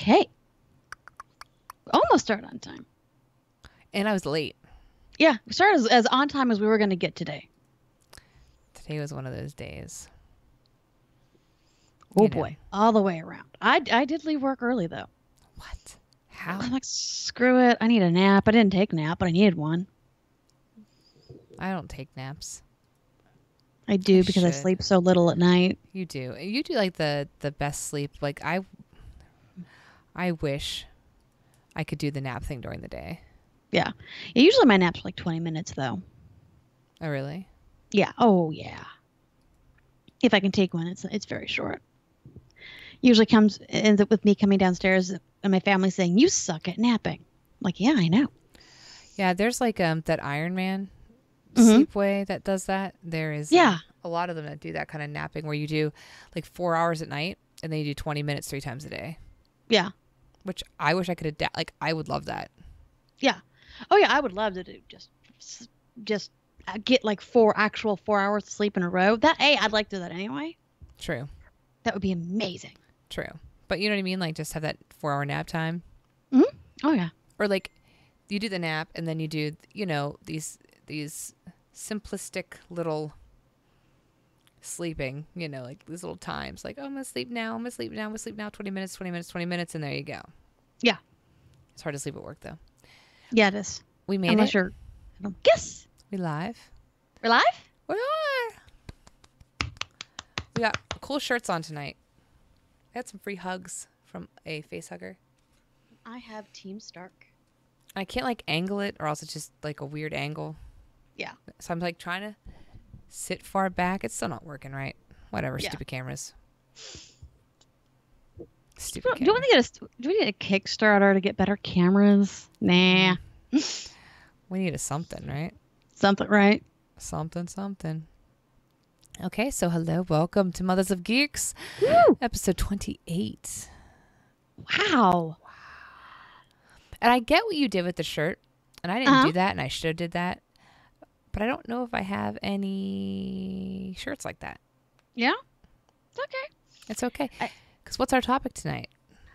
okay. Almost started on time. And I was late. Yeah, we started as on time as we were going to get today. Today was one of those days. Oh boy, all the way around. I did leave work early though. What? How? I'm like, screw it. I need a nap. I didn't take a nap, but I needed one. I don't take naps. I do because I sleep so little at night. You do. You do like the best sleep. Like I wish I could do the nap thing during the day. Yeah. Usually my naps are like 20 minutes though. Oh really? Yeah. Oh yeah. If I can take one, it's very short. Usually ends up with me coming downstairs and my family saying, "You suck at napping." I'm like, yeah, I know. Yeah, there's like that Iron Man sleepway that does that. There is a lot of them that do that kind of napping where you do like 4 hours at night and then you do 20 minutes 3 times a day. Yeah. Which I wish I could adapt. Like I would love that. Yeah. Oh yeah, I would love to do just get like 4 hours of sleep in a row. I'd like to do that anyway. True. That would be amazing. True. But you know what I mean? Like just have that 4-hour nap time. Mm-hmm. Oh yeah. Or like you do the nap and then you do, these simplistic little sleeping, like these little times. Like, oh, I'm going to sleep now. I'm going to sleep now. I'm going to sleep now. 20 minutes, 20 minutes, 20 minutes. And there you go. Yeah. It's hard to sleep at work though. Yeah, it is. We made Unless it. You're... Yes. We live. We're live? We are. We got cool shirts on tonight. I had some free hugs from a face hugger. I have Team Stark. I can't like angle it or else it's just like a weird angle. Yeah. So I'm like trying to sit far back. It's still not working right. Whatever. Yeah. Stupid cameras. Stupid do we need a Kickstarter to get better cameras? Nah. We need something, right? Something, right? Something. Okay, so hello, welcome to Mothers of Geeks, episode 28. Wow. And I get what you did with the shirt, and I didn't do that, and I should have did that, but I don't know if I have any shirts like that. Yeah? It's okay. It's okay. Because what's our topic tonight?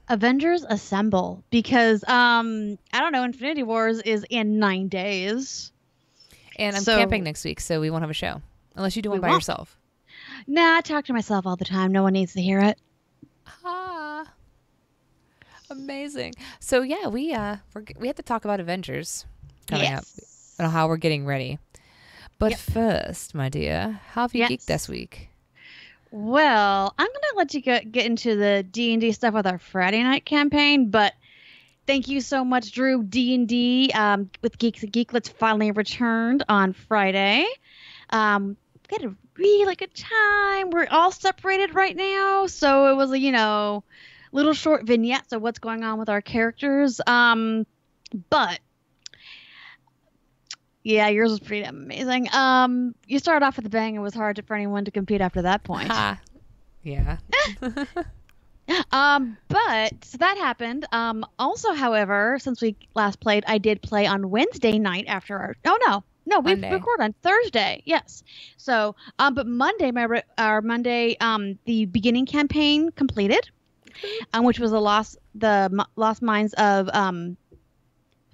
Avengers Assemble. Because, I don't know, Infinity Wars is in 9 days. And I'm camping next week, so we won't have a show. Unless you do one by yourself. Nah, I talk to myself all the time. No one needs to hear it. Amazing. So yeah, we have to talk about Avengers coming up and how we're getting ready. But first, my dear, how have you geeked this week? Well, I'm gonna let you get into the D&D stuff with our Friday night campaign, but thank you so much, Drew. D&D with Geeks and Geeklets finally returned on Friday. We had a really good time. We're all separated right now, so it was a little short vignettes of what's going on with our characters. But yeah, yours was pretty amazing. You started off with a bang. It was hard for anyone to compete after that point. Yeah. But so that happened. Also, however, since we last played, I did play on Wednesday night after our. Oh no, we record on Thursday. Yes. So, but Monday, our Monday, the beginning campaign completed, which was the Lost Mines of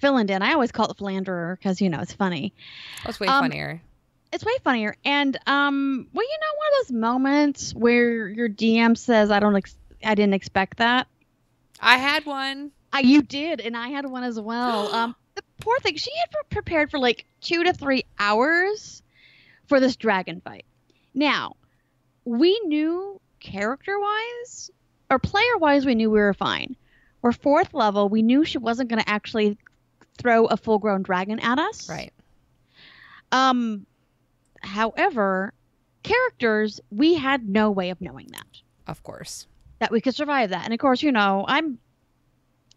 Philandin. I always call it Philanderer because it's funny. Oh, it's way funnier. It's way funnier, and one of those moments where your DM says, I didn't expect that. I had one. You did, and I had one as well. The poor thing, she had prepared for like 2 to 3 hours for this dragon fight. Now, we knew character-wise, or player-wise, we knew we were fine. We're 4th level. We knew she wasn't going to actually throw a full-grown dragon at us. Right. However, characters, we had no way of knowing that. Of course. That we could survive that. And of course, I'm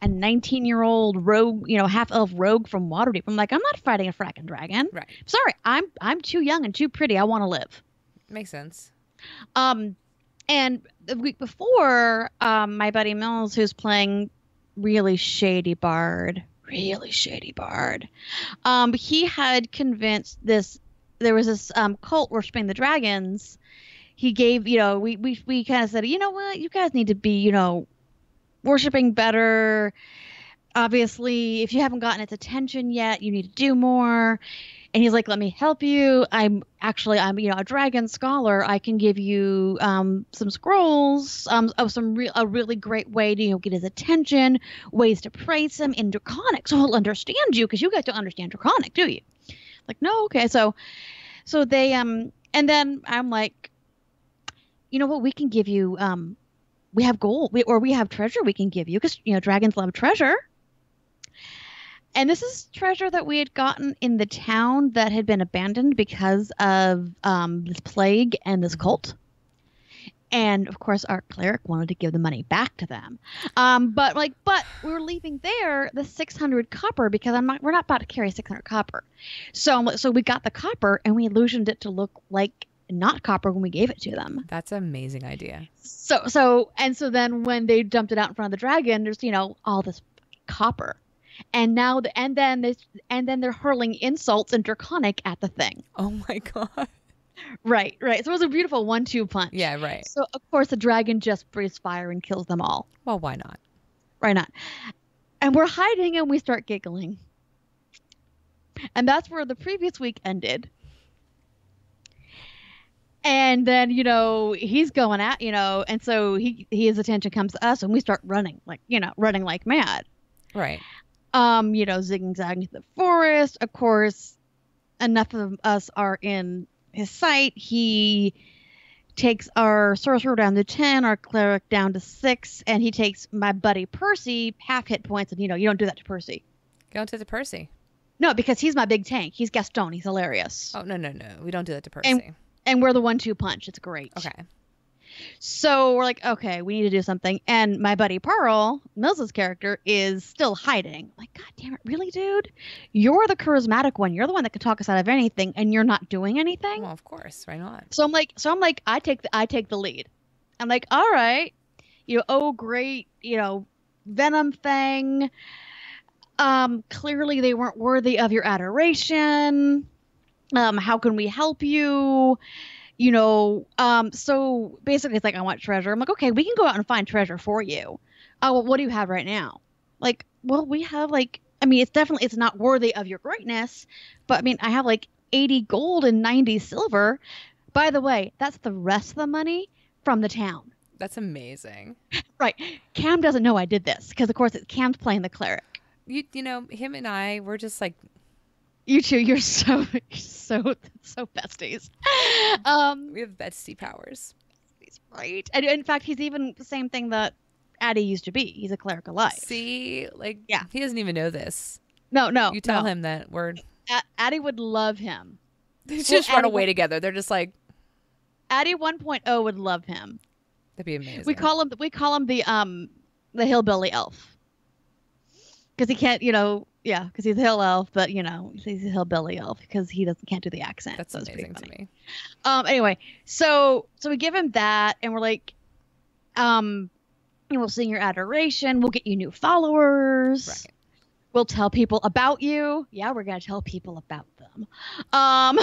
a 19-year-old rogue, half-elf rogue from Waterdeep. I'm like, I'm not fighting a fracking dragon. Right. Sorry, I'm too young and too pretty. I want to live. Makes sense. And the week before, my buddy Mills, who's playing really shady bard, he had convinced there was this cult worshiping the dragons. He gave, we kind of said, you know what, you guys need to be, worshiping better. Obviously, if you haven't gotten its attention yet, you need to do more. And he's like, let me help you. I'm a dragon scholar. I can give you some scrolls of a really great way to get his attention, ways to praise him in Draconic, so he'll understand you, because you guys don't understand Draconic, do you? Like, no, okay. So they and then I'm like, you know what? We can give you we have gold, we have treasure we can give you, because dragons love treasure. And this is treasure that we had gotten in the town that had been abandoned because of this plague and this cult. And of course, our cleric wanted to give the money back to them. But we were leaving there the 600 copper, because we're not about to carry 600 copper. So we got the copper and we illusioned it to look like not copper when we gave it to them. That's an amazing idea. So then when they dumped it out in front of the dragon, there's all this copper. And then they're hurling insults and Draconic at the thing. Oh my god! Right. So it was a beautiful 1-2 punch. Yeah, right. So of course the dragon just breathes fire and kills them all. Well, why not? Why not? And we're hiding and we start giggling. And that's where the previous week ended. And then he's going at and so his attention comes to us and we start running like mad. Right. Zigging zagging through the forest. Of course, enough of us are in his sight. He takes our sorcerer down to 10, our cleric down to 6, and he takes my buddy Percy half hit points. And you don't do that to Percy. Don't do that to Percy. No, because he's my big tank. He's Gaston. He's hilarious. Oh, no. We don't do that to Percy. And we're the 1-2 punch. It's great. Okay. So we're like, okay, we need to do something. And my buddy Pearl, Mills' character, is still hiding. Like, God damn it, really, dude? You're the charismatic one. You're the one that can talk us out of anything, and you're not doing anything? Well, of course. Why not? So I'm like, I take the lead. I'm like, all right, great, Venom thing. Clearly they weren't worthy of your adoration. How can we help you? So basically it's like, I want treasure. I'm like, okay, we can go out and find treasure for you. Oh, well, what do you have right now? Like, well, we have it's not worthy of your greatness, but I have 80 gold and 90 silver. By the way, that's the rest of the money from the town. That's amazing. Right. Cam doesn't know I did this because of course Cam's playing the cleric. Him and I, we're just like, you two, you're so besties. We have bestie powers. Right. And in fact, he's even the same thing that Addie used to be. He's a cleric alive. See, yeah, he doesn't even know this. No. You tell him that we're. Addie would love him. They just run away together. They're just like. Addie 1.0 would love him. That'd be amazing. We call him the hillbilly elf. Because he can't, because he's a hill elf, but he's a hillbilly elf because he can't do the accent. That's amazing to me. Anyway, so we give him that, and we're like, we'll sing your adoration. We'll get you new followers. Right. We'll tell people about you. Yeah, we're gonna tell people about them. Oh,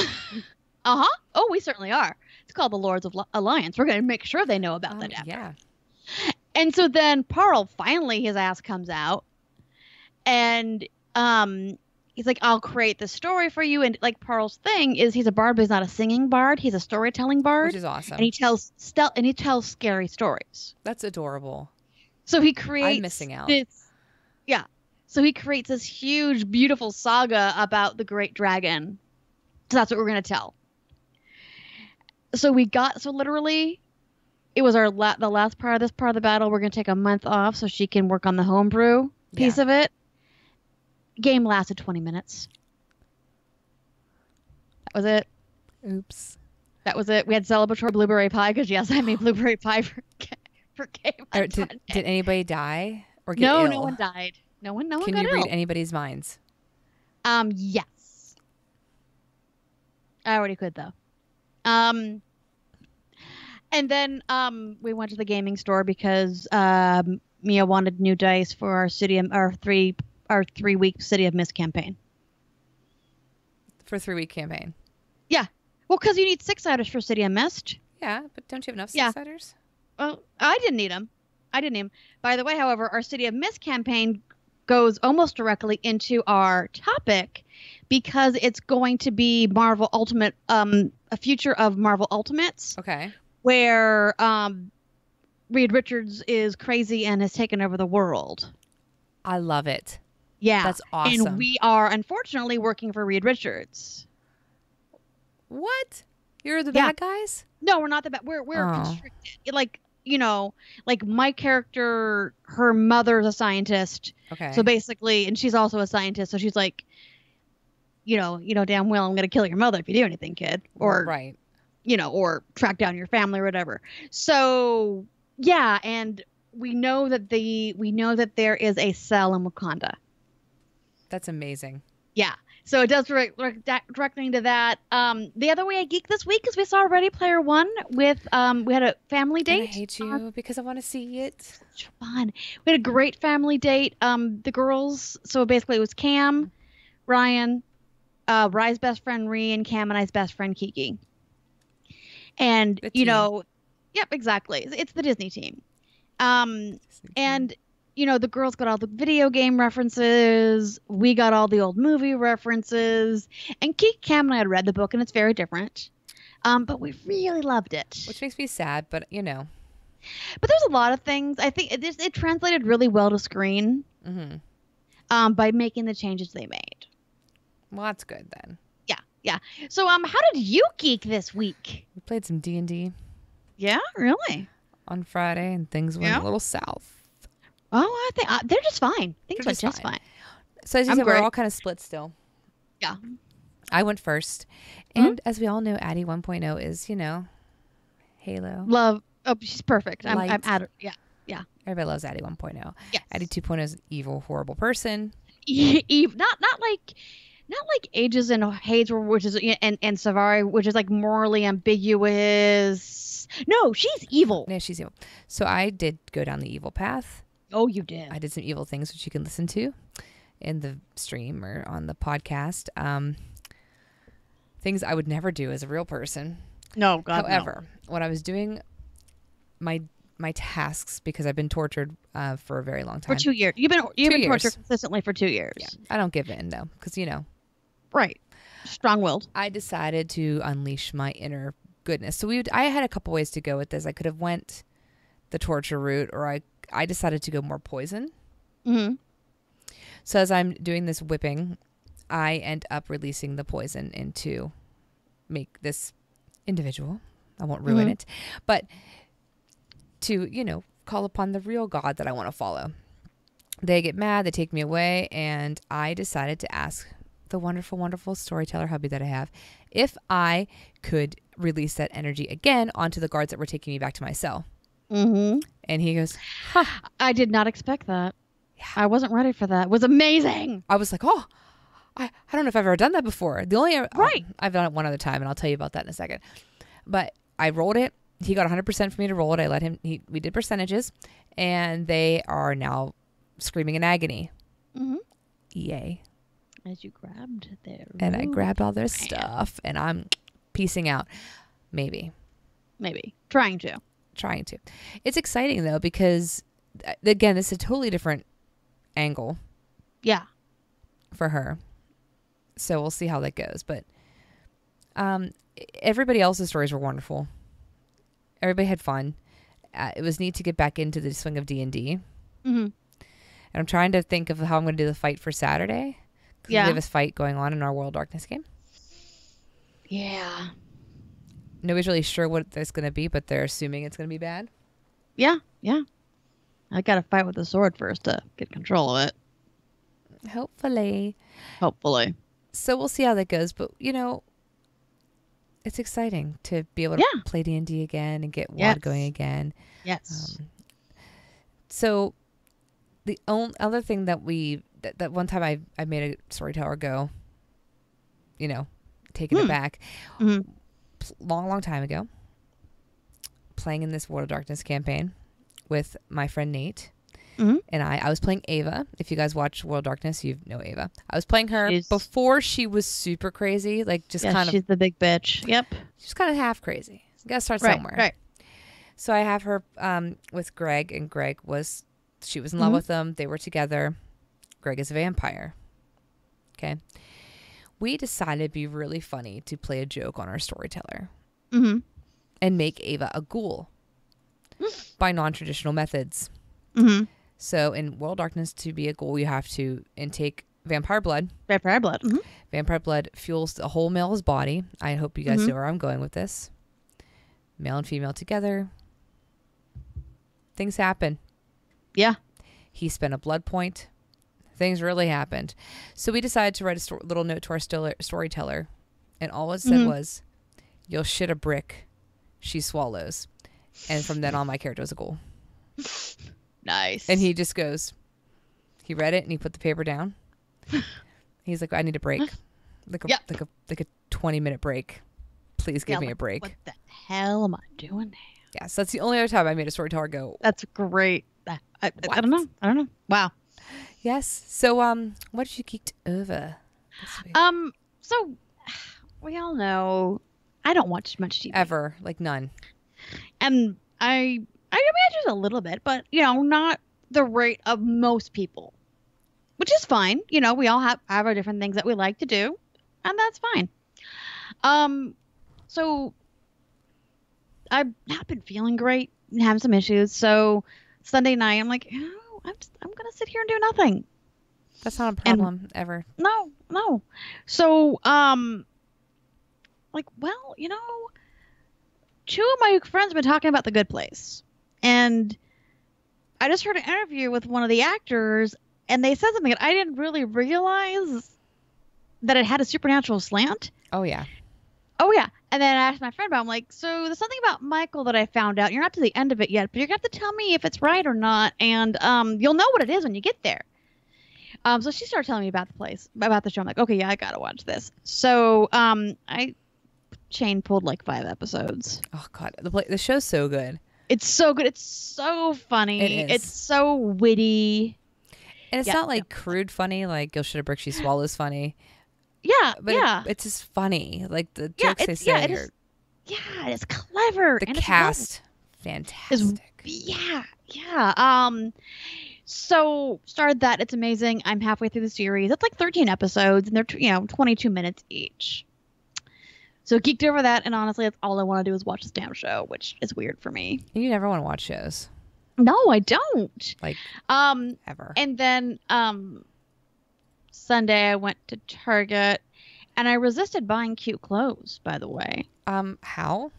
we certainly are. It's called the Lords of Alliance. We're gonna make sure they know about that. Yeah. And so then Parl finally his ass comes out. And he's like, I'll create the story for you. And Parl's thing is he's a bard, but he's not a singing bard. He's a storytelling bard. Which is awesome. And he tells scary stories. That's adorable. So he creates I'm missing out. So he creates this huge, beautiful saga about the great dragon. So that's what we're going to tell. So literally it was the last part of this part of the battle. We're going to take a month off so she can work on the homebrew piece of it. Game lasted 20 minutes. That was it. Oops. That was it. We had celebratory blueberry pie because yes, I made blueberry pie for game. Did anybody die or get ill? No one died. No one got ill. Can you read anybody's minds? Yes. I already could though. And then we went to the gaming store because Mia wanted new dice for our 3-week City of Mist campaign. For a 3-week campaign? Yeah. Well, because you need 6-siders for City of Mist. Yeah, but don't you have enough 6-siders? Well, I didn't need them. I didn't even. By the way, however, our City of Mist campaign goes almost directly into our topic because it's going to be Marvel Ultimate, a future of Marvel Ultimates. Okay. Where Reed Richards is crazy and has taken over the world. I love it. Yeah. That's awesome. And we are unfortunately working for Reed Richards. What? You're the bad guys? No, we're not the bad. We're constricted. Like, like my character, her mother's a scientist. Okay. So basically, and she's also a scientist. So she's like, you know damn well I'm going to kill your mother if you do anything, kid. Or, right. Or track down your family or whatever. So, yeah. And we know that there is a cell in Wakanda. That's amazing. Yeah. So it does directly into that. The other way I geek this week is we saw Ready Player One with we had a family date. And I hate you because I want to see it. Such fun. We had a great family date. The girls. So basically, it was Cam, Ryan, Rye's best friend Ree, and Cam and I's best friend Kiki. And yep, exactly. It's the Disney team. And the girls got all the video game references. We got all the old movie references. And Cam and I had read the book, and it's very different. But we really loved it. Which makes me sad, but But there's a lot of things. I think it translated really well to screen. Mm-hmm. By making the changes they made. Well, that's good then. Yeah. So, how did you geek this week? We played some D&D. Yeah, really? On Friday, and things went a little south. Oh, I think they're just fine. Things went just fine. So as you said, we're all kind of split still. Yeah. I went first. And as we all know, Addie 1.0 is, Halo. Love. Oh, she's perfect. I'm at Yeah. Everybody loves Addie 1.0. Yes. Addie 2.0 is an evil, horrible person. Not like Ages and Hades, which is and Savari, which is like morally ambiguous. No, she's evil. No, she's evil. So I did go down the evil path. Oh, you did. I did some evil things, which you can listen to in the stream or on the podcast. Things I would never do as a real person. No, God. However, when I was doing my tasks, because I've been tortured for a very long time. For 2 years. You've been tortured consistently for 2 years. Yeah, I don't give in though, because Right. Strong-willed. I decided to unleash my inner goodness. So I had a couple ways to go with this. I could have went the torture route, or I decided to go more poison. Mm-hmm. So as I'm doing this whipping, I end up releasing the poison into make this individual. I won't ruin it, but to, call upon the real God that I want to follow. They get mad, they take me away, and I decided to ask the wonderful, wonderful storyteller hubby that I have if I could release that energy again onto the guards that were taking me back to my cell. Mm-hmm. And he goes, I did not expect that. Yeah. I wasn't ready for that. It was amazing. I was like, I don't know if I've ever done that before. I've done it one other time, and I'll tell you about that in a second. But I rolled it. He got 100% for me to roll it. I let him. We did percentages, and they are now screaming in agony. Mm-hmm. Yay! As you grabbed their and I grabbed all their stuff, and I'm piecing out. Maybe trying to. It's exciting though, because again, it's a totally different angle. Yeah. For her. So we'll see how that goes. But everybody else's stories were wonderful. Everybody had fun. It was neat to get back into the swing of D&D. Mm-hmm. And I'm trying to think of how I'm going to do the fight for Saturday. Yeah. We have a fight going on in our World Darkness game. Yeah. Nobody's really sure what it's going to be, but they're assuming it's going to be bad. Yeah. I got to fight with the sword first to get control of it. Hopefully. So we'll see how that goes. But, it's exciting to be able to play D&D again and get WOD going again. Yes. So the only other thing that that one time I made a storyteller go, taking it back. Mm-hmm. Long time ago, playing in this World of Darkness campaign with my friend Nate. Mm-hmm. And I was playing Ava. If you guys watch World of Darkness, you know Ava. I was playing her before she was super crazy, like just kind of. She's the big bitch. Yep. She's kind of half crazy. You gotta start somewhere. Right. So I have her with Greg, and she was in love with him. They were together. Greg is a vampire. Okay. We decided it'd be really funny to play a joke on our storyteller and make Ava a ghoul by non-traditional methods. So in World Darkness, to be a ghoul, you have to intake vampire blood. Vampire blood fuels the whole male's body. I hope you guys know where I'm going with this. Male and female together. Things happen. Yeah. He spent a blood point. Things really happened. So we decided to write a little note to our storyteller. And all it said was, "You'll shit a brick she swallows." And from then on, my character was a ghoul. Nice. And he just goes, he read it and he put the paper down. He's like, "I need a break. Like a 20-minute break. Please give me a break." What the hell am I doing now? Yeah, so that's the only other time I made a storyteller go. That's great. I don't know. Wow. Yes. So, what did you geeked over this week? So we all know I don't watch much TV. Ever. Like none. And I imagine a little bit, but not the rate of most people. Which is fine. We all have our different things that we like to do, and that's fine. So I've not been feeling great and having some issues. So Sunday night, I'm like, I'm gonna sit here and do nothing. That's not a problem ever. No. So two of my friends have been talking about The Good Place, and I just heard an interview with one of the actors, and they said something that I didn't really realize, that it had a supernatural slant. Oh yeah. And then I asked my friend about it. I'm like, so there's something about Michael that I found out. You're not to the end of it yet, but you're going to have to tell me if it's right or not. And you'll know what it is when you get there. So she started telling me about the show. I'm like, okay, yeah, I got to watch this. So I chain pulled like 5 episodes. Oh, God. The show's so good. It's so good. It's so funny. It is. It's so witty. And it's not like crude funny, like "You'll shit a brick she swallows" funny. Yeah, but it's just funny. Like the jokes they say are... Yeah, it's clever. The cast, fantastic. Yeah. So started that. It's amazing. I'm halfway through the series. It's like 13 episodes, and they're 22 minutes each. So geeked over that, and honestly, that's all I want to do is watch this damn show, which is weird for me. You never want to watch shows. No, I don't. Like ever. And then Sunday I went to Target, and I resisted buying cute clothes, by the way. How?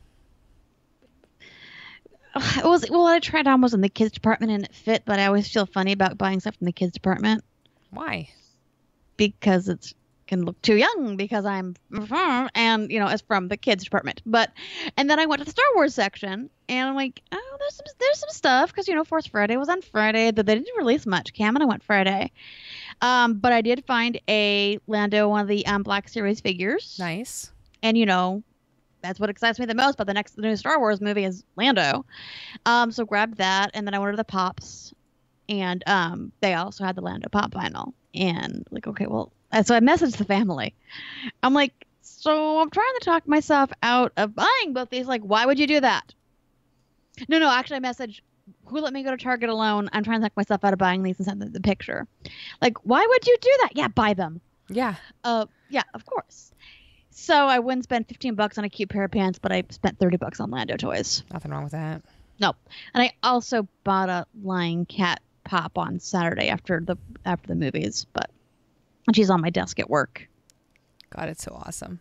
I tried on was in the kids department and it fit, but I always feel funny about buying stuff in the kids department. Why? Because it's can look too young because I'm and it's from the kids department. And then I went to the Star Wars section and I'm like, oh, there's some stuff because Force Friday was on Friday, but they didn't release much. Cam and I went Friday. But I did find a Lando, one of the Black Series figures. Nice. And that's what excites me the most about the new Star Wars movie is Lando. So grabbed that, and then I went to the Pops, and they also had the Lando Pop vinyl. And like, okay, well, so I messaged the family. I'm like, so I'm trying to talk myself out of buying both these. Like, why would you do that? No, actually, I messaged, who let me go to Target alone? I'm trying to talk myself out of buying these and send them the picture. Like, why would you do that? Yeah, buy them. Yeah. Yeah, of course. So I wouldn't spend $15 on a cute pair of pants, but I spent $30 on Lando toys. Nothing wrong with that. No. And I also bought a Lion Cat pop on Saturday after the movies, but she's on my desk at work. God, it's so awesome.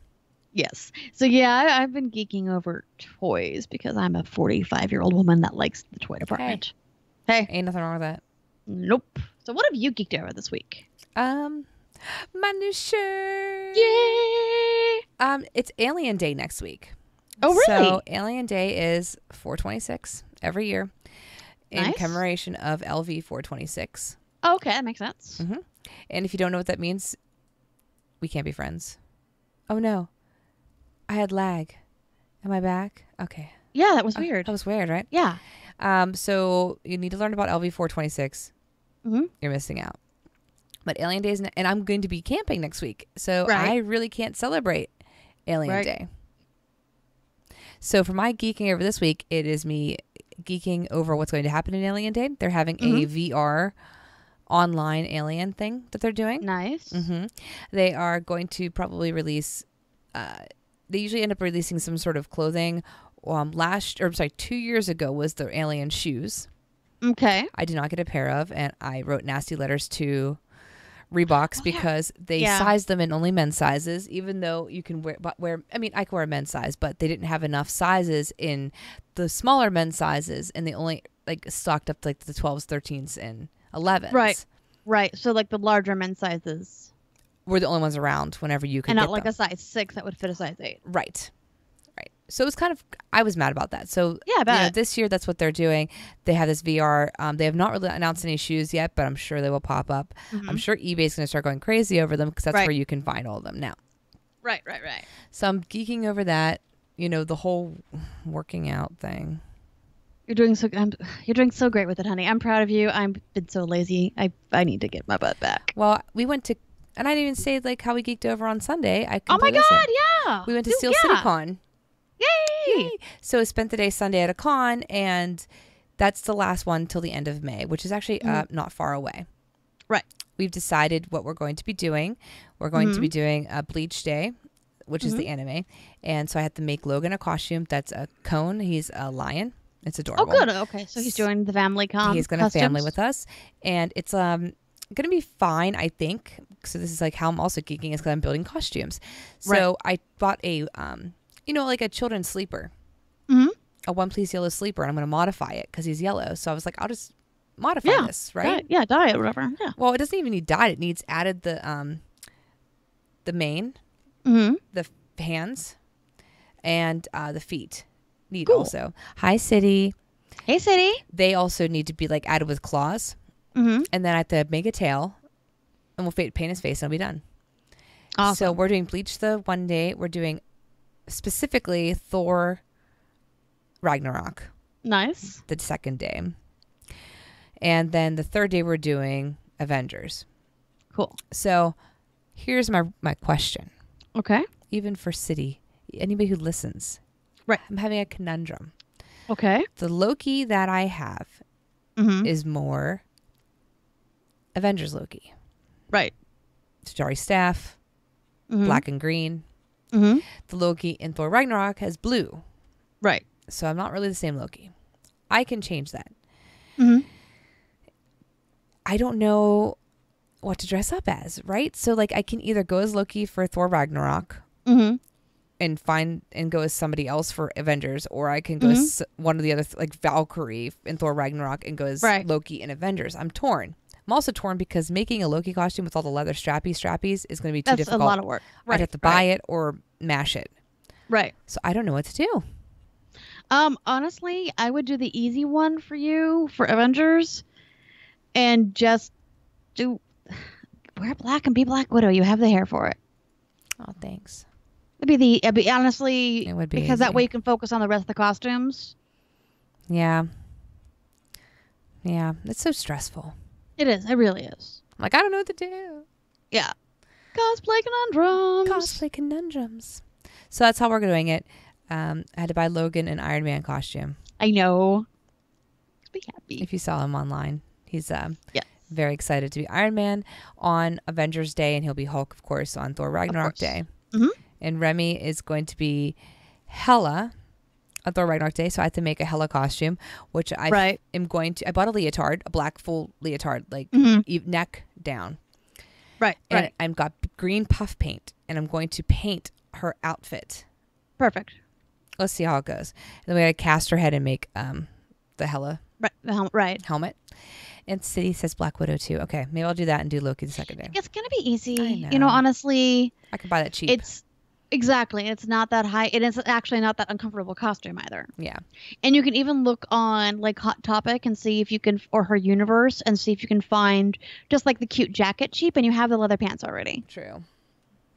Yes. So yeah, I've been geeking over toys because I'm a 45-year-old woman that likes the toy department. Hey. Ain't nothing wrong with that. Nope. So what have you geeked over this week? My new shirt. Yay! It's Alien Day next week. Oh, really? So Alien Day is 4/26 every year in commemoration of LV 426. Oh, okay, that makes sense. Mm-hmm. And if you don't know what that means, we can't be friends. Oh no, I had lag. Am I back? Okay. Yeah, that was weird. That was weird, right? Yeah. So you need to learn about LV 426. Mm-hmm. You're missing out. But Alien Day and I'm going to be camping next week, so I really can't celebrate Alien Day. So for my geeking over this week, it is me geeking over what's going to happen in Alien Day. They're having a VR online alien thing that they're doing. Nice. They are going to probably release, they usually end up releasing some sort of clothing. 2 years ago was the alien shoes. Okay. I did not get a pair of, and I wrote nasty letters to Reeboks because they sized them in only men's sizes, even though you can wear, I mean, I can wear a men's size, but they didn't have enough sizes in the smaller men's sizes, and they only like stocked up like the 12s, 13s, and 11s. Right. So like the larger men's sizes were the only ones around whenever you could and get not like them. a size 6 that would fit a size 8. Right. So it was kind of, I was mad about that. So yeah, this year, that's what they're doing. They have this VR. They have not really announced any shoes yet, but I'm sure they will pop up. I'm sure eBay's going to start going crazy over them because that's where you can find all of them now. Right. So I'm geeking over that, the whole working out thing. You're doing so great with it, honey. I'm proud of you. I've been so lazy. I need to get my butt back. Well, we went to, and I didn't even say like how we geeked over on Sunday. Oh my God, yeah. We went to Steel City Con. Yay! So I spent the day Sunday at a con, and that's the last one till the end of May, which is actually not far away. Right. We've decided what we're going to be doing. We're going to be doing a Bleach Day, which is the anime. And so I have to make Logan a costume that's a cone. He's a lion. It's adorable. Oh, good. Okay. So he's joining the family He's going to family with us. And it's going to be fine, I think. So this is like how I'm also geeking is because I'm building costumes. So I bought a... like a children's sleeper, a One Piece yellow sleeper, and I'm going to modify it because he's yellow. So I was like, I'll just modify this, right? Dye it, whatever. Yeah. Well, it doesn't even need dyed. It needs added the mane, the hands, and the feet need also. Hi, City. Hey, City. They also need to be like added with claws, and then I have to make a tail, and we'll paint his face, and it'll be done. Awesome. So we're doing Bleach the one day. We're doing specifically Thor Ragnarok. Nice. The second day. And then the third day we're doing Avengers. Cool. So here's my question. Okay. Even for City, anybody who listens. Right. I'm having a conundrum. Okay. The Loki that I have is more Avengers Loki. Right. Starry Staff, black and green. The Loki in Thor Ragnarok has blue. Right. So I'm not really the same Loki. I can change that. I don't know what to dress up as, right? So like I can either go as Loki for Thor Ragnarok and go as somebody else for Avengers, or I can go as one of the other like Valkyrie in Thor Ragnarok and go as Loki in Avengers. I'm torn. I'm also torn because making a Loki costume with all the leather strappies is going to be too difficult. That's a lot of work. I'd have to buy it or mash it. Right. So I don't know what to do. Honestly, I would do the easy one for you for Avengers and just wear black and be Black Widow. You have the hair for it. Oh, thanks. It'd be honestly, it would be because easy. that way you can focus on the rest of the costumes. Yeah. Yeah. It's so stressful. It is. It really is. I'm like, I don't know what to do. Yeah. Cosplay conundrums. So that's how we're doing it. I had to buy Logan an Iron Man costume. I know. Be happy. If you saw him online, he's very excited to be Iron Man on Avengers Day, and he'll be Hulk, of course, on Thor Ragnarok Day. And Remy is going to be Hela on Thor Ragnarok Day, so I have to make a Hela costume, which I am going to. I bought a leotard, a black full leotard, like neck down. Right. And I've got green puff paint, and I'm going to paint her outfit. Perfect. Let's see how it goes. And then we got to cast her head and make the Hela helmet. And City says Black Widow too. Okay, maybe I'll do that and do Loki the second day. It's gonna be easy. I know. Honestly, I could buy that cheap. It's not that high. It is actually not that uncomfortable costume either. Yeah. And you can even look on like Hot Topic and see if you can, or her universe, and see if you can find just like the cute jacket cheap, and you have the leather pants already. True.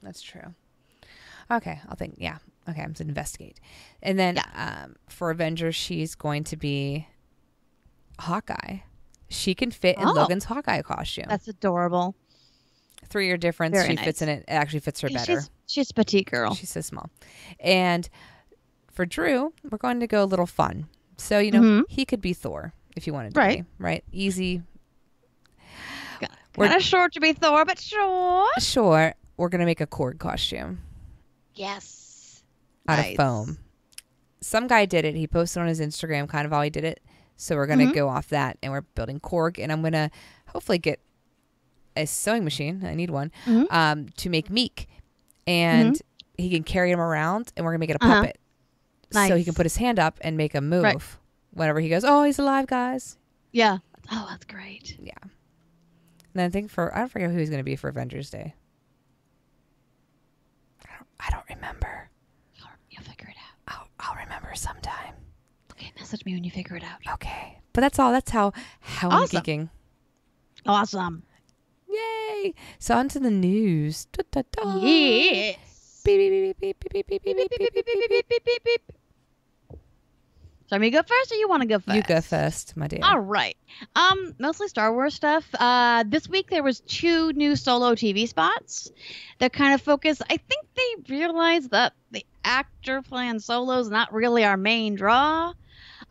That's true. Okay, I'll think. Yeah. Okay, I'm to investigate. And then for Avengers, she's going to be Hawkeye. She can fit in Logan's Hawkeye costume. That's adorable. 3-year difference. Very nice. Fits in it. It actually fits her better. She's a petite girl. She's so small. And for Drew, we're going to go a little fun So, he could be Thor if you wanted to Right. be, right? Easy. Kind of short to be Thor, but sure. Sure. We're going to make a Korg costume. Yes. Out of foam. Some guy did it. He posted on his Instagram kind of how he did it. So we're going to go off that, and we're building Korg, and I'm going to hopefully get a sewing machine. I need one to make Meek, and he can carry him around, and we're going to make it a puppet. Nice. So he can put his hand up and make a move whenever he goes, oh, he's alive, guys. Yeah. Oh, that's great. Yeah. And I think I don't forget who he's going to be for Avengers Day. I don't remember. You'll figure it out. I'll remember sometime. Okay, message me when you figure it out. Okay. But that's all. That's how I'm geeking. Awesome. Yay. So on to the news. Yes. Beep, beep, beep, beep, beep, beep, beep, beep, beep, beep, beep, beep, beep, beep, beep. So me go first, or you want to go first? You go first, my dear. All right. Mostly Star Wars stuff. This week there was 2 new solo TV spots that kind of focus. I think they realized that the actor playing Solo is not really our main draw.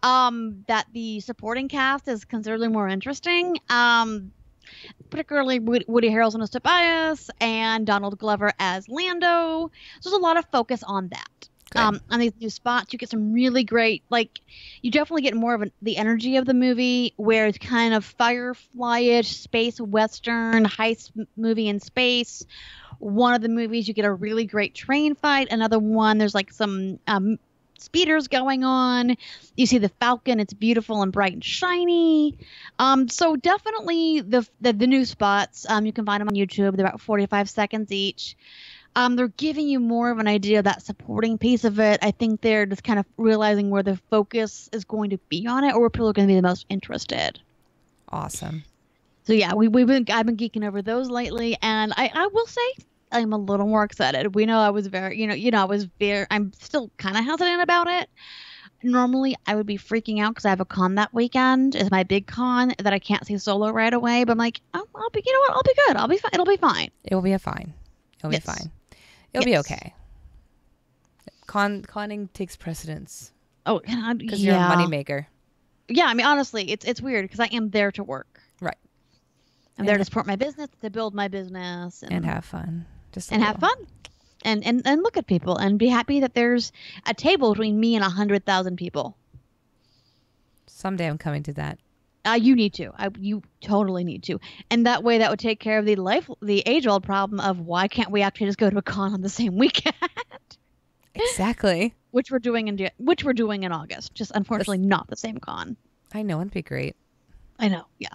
That the supporting cast is considerably more interesting. Particularly Woody Harrelson as Tobias and Donald Glover as Lando. So there's a lot of focus on that. On these new spots, you get some really great, you definitely get more of the energy of the movie, where it's kind of Firefly-ish, space western, heist movie in space. One of the movies, you get a really great train fight. Another one, there's some speeders going on. You see the Falcon. It's beautiful and bright and shiny. So definitely the new spots. You can find them on YouTube. They're about 45 seconds each. They're giving you more of an idea of that supporting piece of it. I think they're just kind of realizing where the focus is going to be on it, or where people are going to be the most interested. Awesome. So yeah, I've been geeking over those lately, and I will say I'm a little more excited. We know I was I'm still kind of hesitant about it. Normally I would be freaking out because I have a con that weekend. It's my big con that I can't see Solo right away. But I'm like, I'll be good. I'll be fine. It'll be fine. It will be fine. It'll be fine. It'll be okay. Conning takes precedence. Oh, because you're a moneymaker. Yeah, I mean, honestly, it's weird because I am there to work. Right. I'm there to support my business, to build my business, and have fun. Have fun, and look at people and be happy that there's a table between me and 100,000 people. Someday I'm coming to that. You need to. You totally need to. And that way, that would take care of the age-old problem of why can't we actually just go to a con on the same weekend? Exactly. Which we're doing in August. Just unfortunately not the same con. I know, it'd be great. I know. Yeah.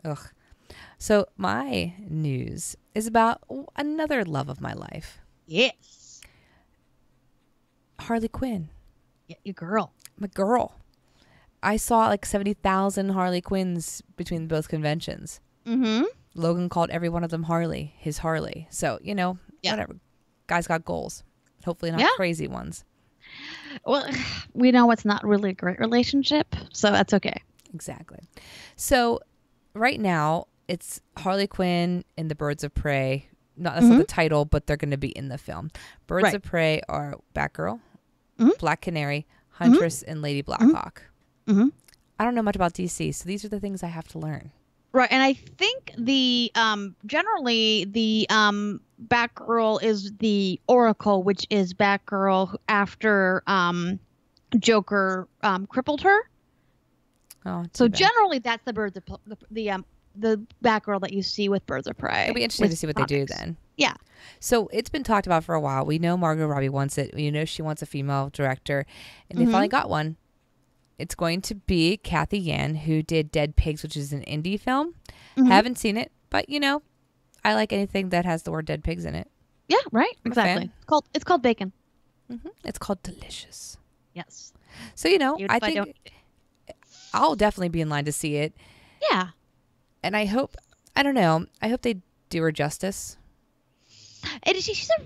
Ugh. So my news is about another love of my life. Yes. Harley Quinn. Yeah, your girl. My girl. I saw 70,000 Harley Quinns between both conventions. Mm-hmm. Logan called every one of them Harley, his Harley. So, whatever. Guy's got goals. Hopefully not crazy ones. Well, we know it's not really a great relationship, so that's okay. Exactly. So right now, it's Harley Quinn and the Birds of Prey. That's not the title, but they're going to be in the film. Birds of Prey are Batgirl, Black Canary, Huntress, and Lady Blackhawk. Mm-hmm. I don't know much about DC, so these are the things I have to learn. Right, and I think the generally the Batgirl is the Oracle, which is Batgirl after Joker crippled her. Oh, so generally that's the the Batgirl that you see with Birds of Prey. It'll be interesting to see what they do then. Yeah. So it's been talked about for a while. We know Margot Robbie wants it. You know she wants a female director, and they finally got one. It's going to be Kathy Yan, who did Dead Pigs, which is an indie film. Haven't seen it, but I like anything that has the word dead pigs in it. Yeah, right. Exactly. It's called bacon. It's called delicious. Yes. So I think I'll definitely be in line to see it. Yeah. And I hope they do her justice. She's a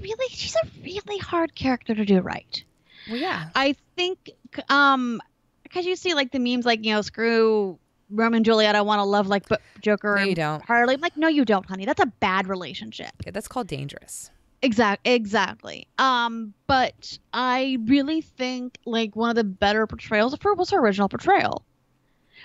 really hard character to do right. Well, yeah. I think because you see the memes screw Romeo and Juliet, I want to love Joker no, you and don't. Harley. I'm like, no, you don't, honey. That's a bad relationship. Yeah, that's called dangerous. Exactly. But I really think like one of the better portrayals of her was her original portrayal.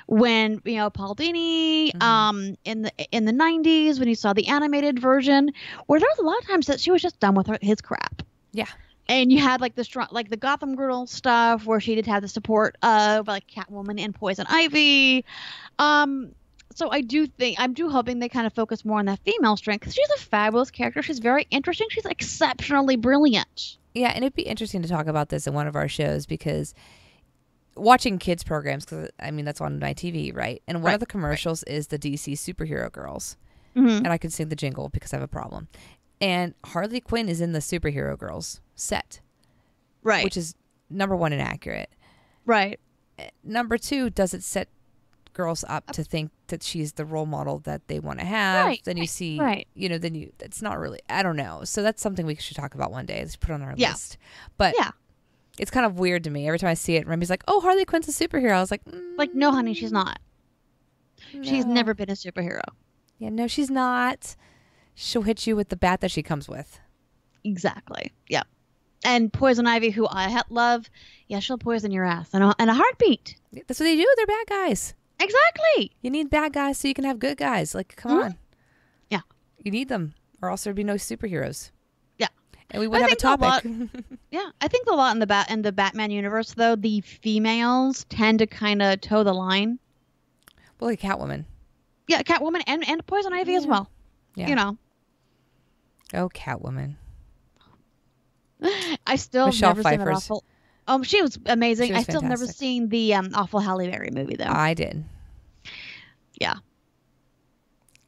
When Paul Dini, Hmm. in the 90s, when you saw the animated version, where there was a lot of times that she was just done with his crap. Yeah. And you had like the strong, like the Gotham Girl stuff where she did have the support of like Catwoman and Poison Ivy. Um, so I'm hoping they kind of focus more on that female strength because she's a fabulous character. She's very interesting. She's exceptionally brilliant. Yeah, and it'd be interesting to talk about this in one of our shows because watching kids programs, because I mean that's on my TV, right? And one of Right. the Right. commercials is the DC superhero girls, Hmm. and I can sing the jingle because I have a problem. And Harley Quinn is in the superhero girls set, Right. which is number one inaccurate. Right. Number two, does it set girls up Uh, to think that she's the role model that they want to have? Right. Then you Right. see, Right. then you, it's not really, I don't know. So that's something we should talk about one day. Let's put on our Yeah. list. But Yeah. it's kind of weird to me. Every time I see it, Remy's like, oh, Harley Quinn's a superhero. I was like, Like, no, honey, she's not. She's no. never been a superhero. Yeah, no, she's not. She'll hit you with the bat that she comes with. Exactly. Yep. And Poison Ivy, who I love, yeah, she'll poison your ass in a heartbeat. That's what they do. They're bad guys. Exactly. You need bad guys so you can have good guys. Like, come Mhm. on. Yeah. You need them, or else there'd be no superheroes. Yeah. And we I would have a think a lot. topic. Yeah, I think a lot in the Batman universe, though, the females tend to kind of toe the line. Well, like Catwoman. Yeah, Catwoman and Poison Ivy as Yeah. well. Yeah. You know, Oh, Catwoman. I still have Michelle never seen that Pfeiffer's. awful. She was amazing. She was I still never fantastic. seen the awful Halle Berry movie though. I did. Yeah,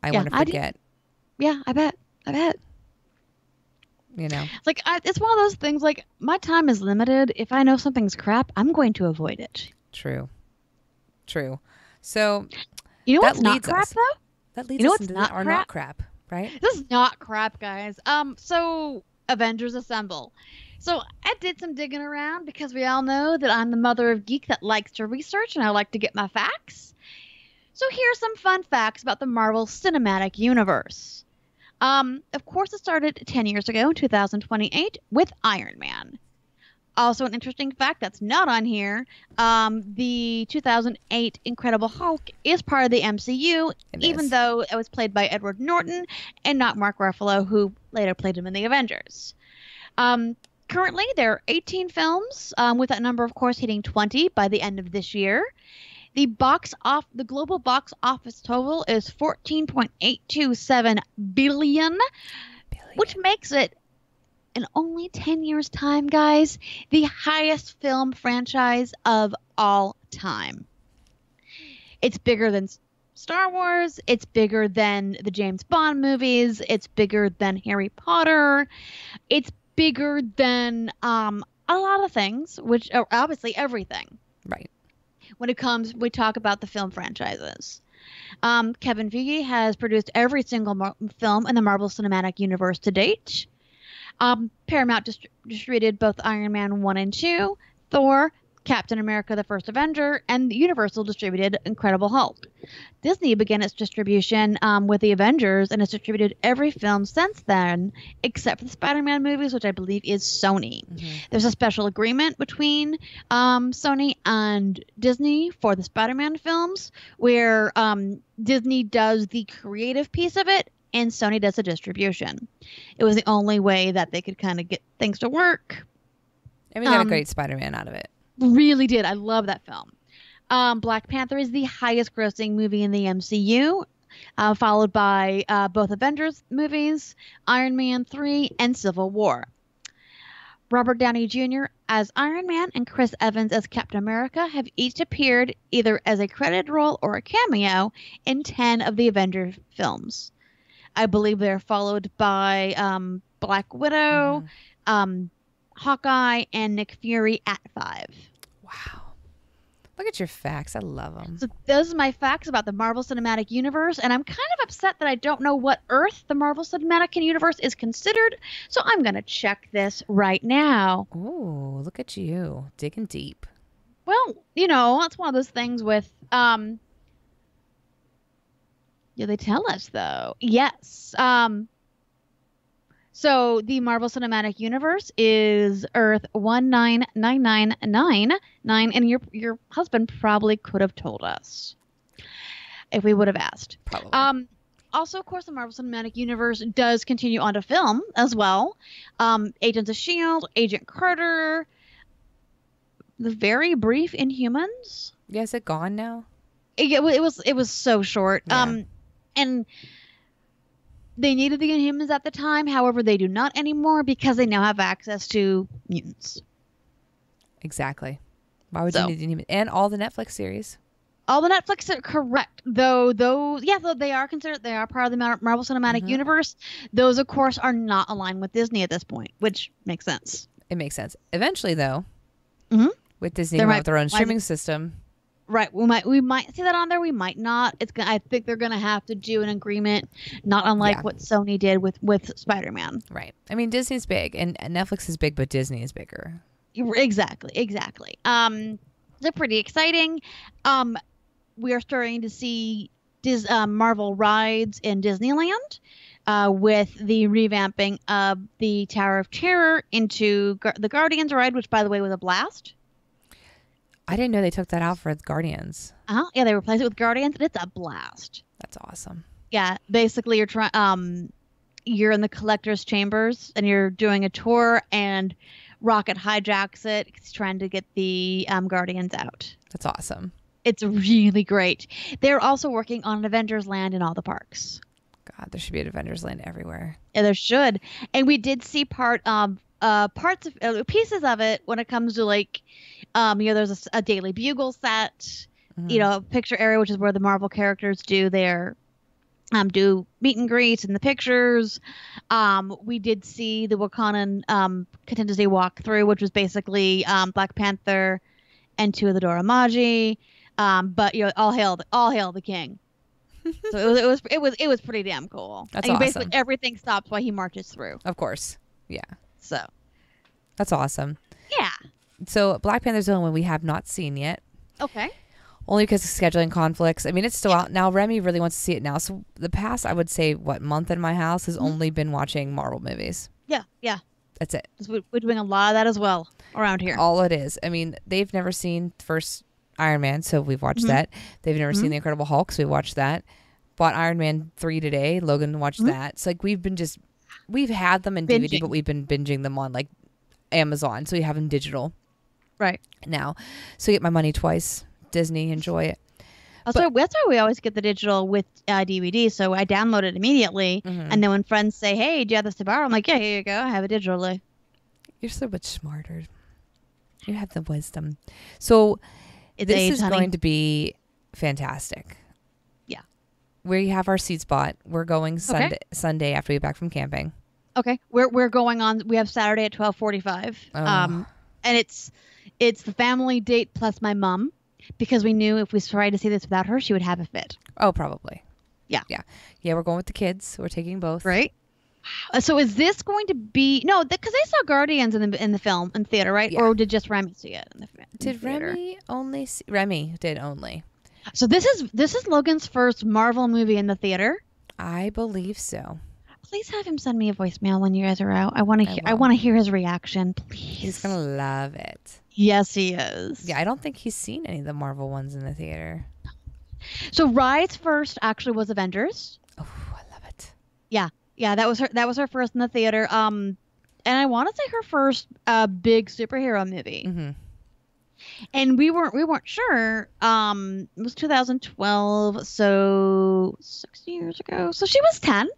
I Yeah, want to I did. forget. yeah, I bet. You know. It's like it's one of those things. Like my time is limited. If I know something's crap, I'm going to avoid it. True. True. So You know that what's not leads crap us. though? That leads You know us what's into not our crap? not crap, right? This is not crap, guys. So Avengers Assemble. So I did some digging around because we all know that I'm the mother of geek that likes to research and I like to get my facts. So here are some fun facts about the Marvel Cinematic Universe. Of course, it started 10 years ago in 2028 with Iron Man. Also, an interesting fact that's not on here, the 2008 Incredible Hulk is part of the MCU, It even is. though it was played by Edward Norton and not Mark Ruffalo, who later played him in the Avengers. Um, Currently, there are 18 films, with that number, of course, hitting 20 by the end of this year. The global box office total is 14.827 billion, which makes it in only 10 years' time, guys, the highest film franchise of all time. It's bigger than Star Wars, it's bigger than the James Bond movies, it's bigger than Harry Potter, it's bigger than a lot of things, which are obviously everything. Right. We talk about the film franchises. Kevin Feige has produced every single film in the Marvel Cinematic Universe to date. Paramount distributed both Iron Man 1 and 2, Thor, Captain America the First Avenger, and Universal distributed Incredible Hulk. Disney began its distribution with the Avengers and has distributed every film since then, except for the Spider-Man movies, which I believe is Sony. Mm-hmm. There's a special agreement between Sony and Disney for the Spider-Man films, where Disney does the creative piece of it and Sony does the distribution. It was the only way that they could kind of get things to work. And we got a great Spider-Man out of it. Really did. I love that film. Black Panther is the highest grossing movie in the MCU, followed by both Avengers movies, Iron Man 3, and Civil War. Robert Downey Jr. as Iron Man and Chris Evans as Captain America have each appeared either as a credited role or a cameo in 10 of the Avengers films. I believe they're followed by Black Widow, Hawkeye, and Nick Fury at 5. Wow. Look at your facts. I love them. So those are my facts about the Marvel Cinematic Universe, and I'm kind of upset that I don't know what Earth the Marvel Cinematic Universe is considered, so I'm going to check this right now. Ooh, look at you. Digging deep. Well, that's one of those things with, yeah, they tell us, though. Yes. So the Marvel Cinematic Universe is Earth 1999999, and your husband probably could have told us if we would have asked. Probably. Also, of course, the Marvel Cinematic Universe does continue on to film as well. Agents of S.H.I.E.L.D., Agent Carter, the very brief Inhumans. Yeah, is it gone now? It was so short. Yeah. And they needed the Inhumans at the time. However, they do not anymore because they now have access to mutants. Exactly. Why would you need any? And all the Netflix series. All the Netflix are correct, though they are considered, they are part of the Marvel Cinematic Universe. Those, of course, are not aligned with Disney at this point, which makes sense. It makes sense. Eventually, though, with Disney coming with their own streaming system. Right. We might see that on there. We might not. I think they're going to have to do an agreement, not unlike what Sony did with Spider-Man. Right. I mean, Disney's big and Netflix is big, but Disney is bigger. Exactly. They're pretty exciting. We are starting to see Marvel rides in Disneyland with the revamping of the Tower of Terror into the Guardians ride, which, by the way, was a blast. I didn't know they took that out for Guardians. Yeah, they replaced it with Guardians, and it's a blast. That's awesome. Yeah, basically you're in the collector's chambers and you're doing a tour, and Rocket hijacks it. He's trying to get the Guardians out. That's awesome. It's really great. They're also working on an Avengers Land in all the parks. God, there should be an Avengers Land everywhere. Yeah, there should. And we did see parts of pieces of it when it comes to there's a Daily Bugle set, a picture area, which is where the Marvel characters do their do meet and greets and the pictures. We did see the Wakandan contingency walkthrough, which was basically Black Panther and two of the Dora Milaje. But all hail the king. So it was pretty damn cool. That's awesome. Basically everything stops while he marches through. Of course, yeah. So that's awesome. Yeah. So Black Panther's the only one we have not seen yet. Okay. Only because of scheduling conflicts. I mean, it's still out now. Remy really wants to see it now. So the past, I would say, month in my house has only been watching Marvel movies. Yeah. That's it. We're doing a lot of that as well around here. All it is. I mean, they've never seen the first Iron Man, so we've watched that. They've never seen The Incredible Hulk, so we watched that. Bought Iron Man 3 today. Logan watched that. So we've had them in DVD, but we've been binging them on Amazon, so we have them digital. Right. Now. So get my money twice. Disney, enjoy it. That's why we always get the digital with DVD. So I download it immediately, and then when friends say, "Hey, do you have this to borrow?" I'm like, "Yeah, here you go. I have it digitally." You're so much smarter. You have the wisdom. So this is going to be fantastic. Yeah. We have our seat spot. We're going Sunday after we get back from camping. Okay. We're going on. We have Saturday at 12:45. And it's the family date plus my mom, because we knew if we tried to see this without her, she would have a fit. Oh, probably. Yeah. We're going with the kids. We're taking both. Right. So is this going to be because I saw Guardians in the theater, right? Yeah. Or did just Remy see it in the Did theater? Remy only see? Remy did only. So this is Logan's first Marvel movie in the theater. I believe so. Please have him send me a voicemail when you guys are out. I want to hear his reaction, please. He's gonna love it. Yes, he is. Yeah, I don't think he's seen any of the Marvel ones in the theater. So Ride's first actually was Avengers. Oh, I love it. Yeah, that was her first in the theater. And I want to say her first big superhero movie. Mm-hmm. And we weren't sure. It was 2012, so 6 years ago. So she was 10.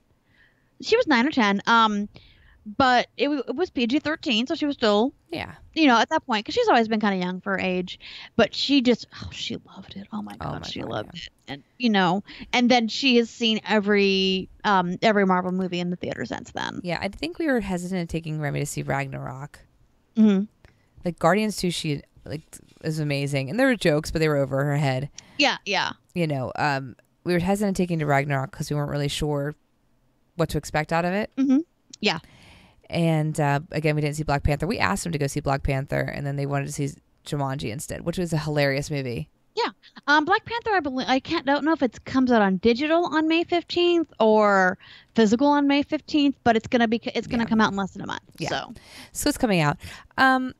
She was 9 or 10. But it was PG-13, so she was still, at that point, because she's always been kind of young for her age. But she loved it. Oh my God, she loved it. And and then she has seen every Marvel movie in the theater since then. Yeah, I think we were hesitant taking Remy to see Ragnarok. Mm-hmm. Guardians 2, she is amazing, and there were jokes, but they were over her head. Yeah. We were hesitant taking to Ragnarok because we weren't really sure what to expect out of it. Mm-hmm. Yeah. And again, we didn't see Black Panther. We asked them to go see Black Panther, and then they wanted to see Jumanji instead, which was a hilarious movie. Yeah. Black Panther, I believe I can't don't know if it comes out on digital on May 15th or physical on May 15th, but it's gonna Yeah. come out in less than a month. Yeah. So So it's coming out. Um,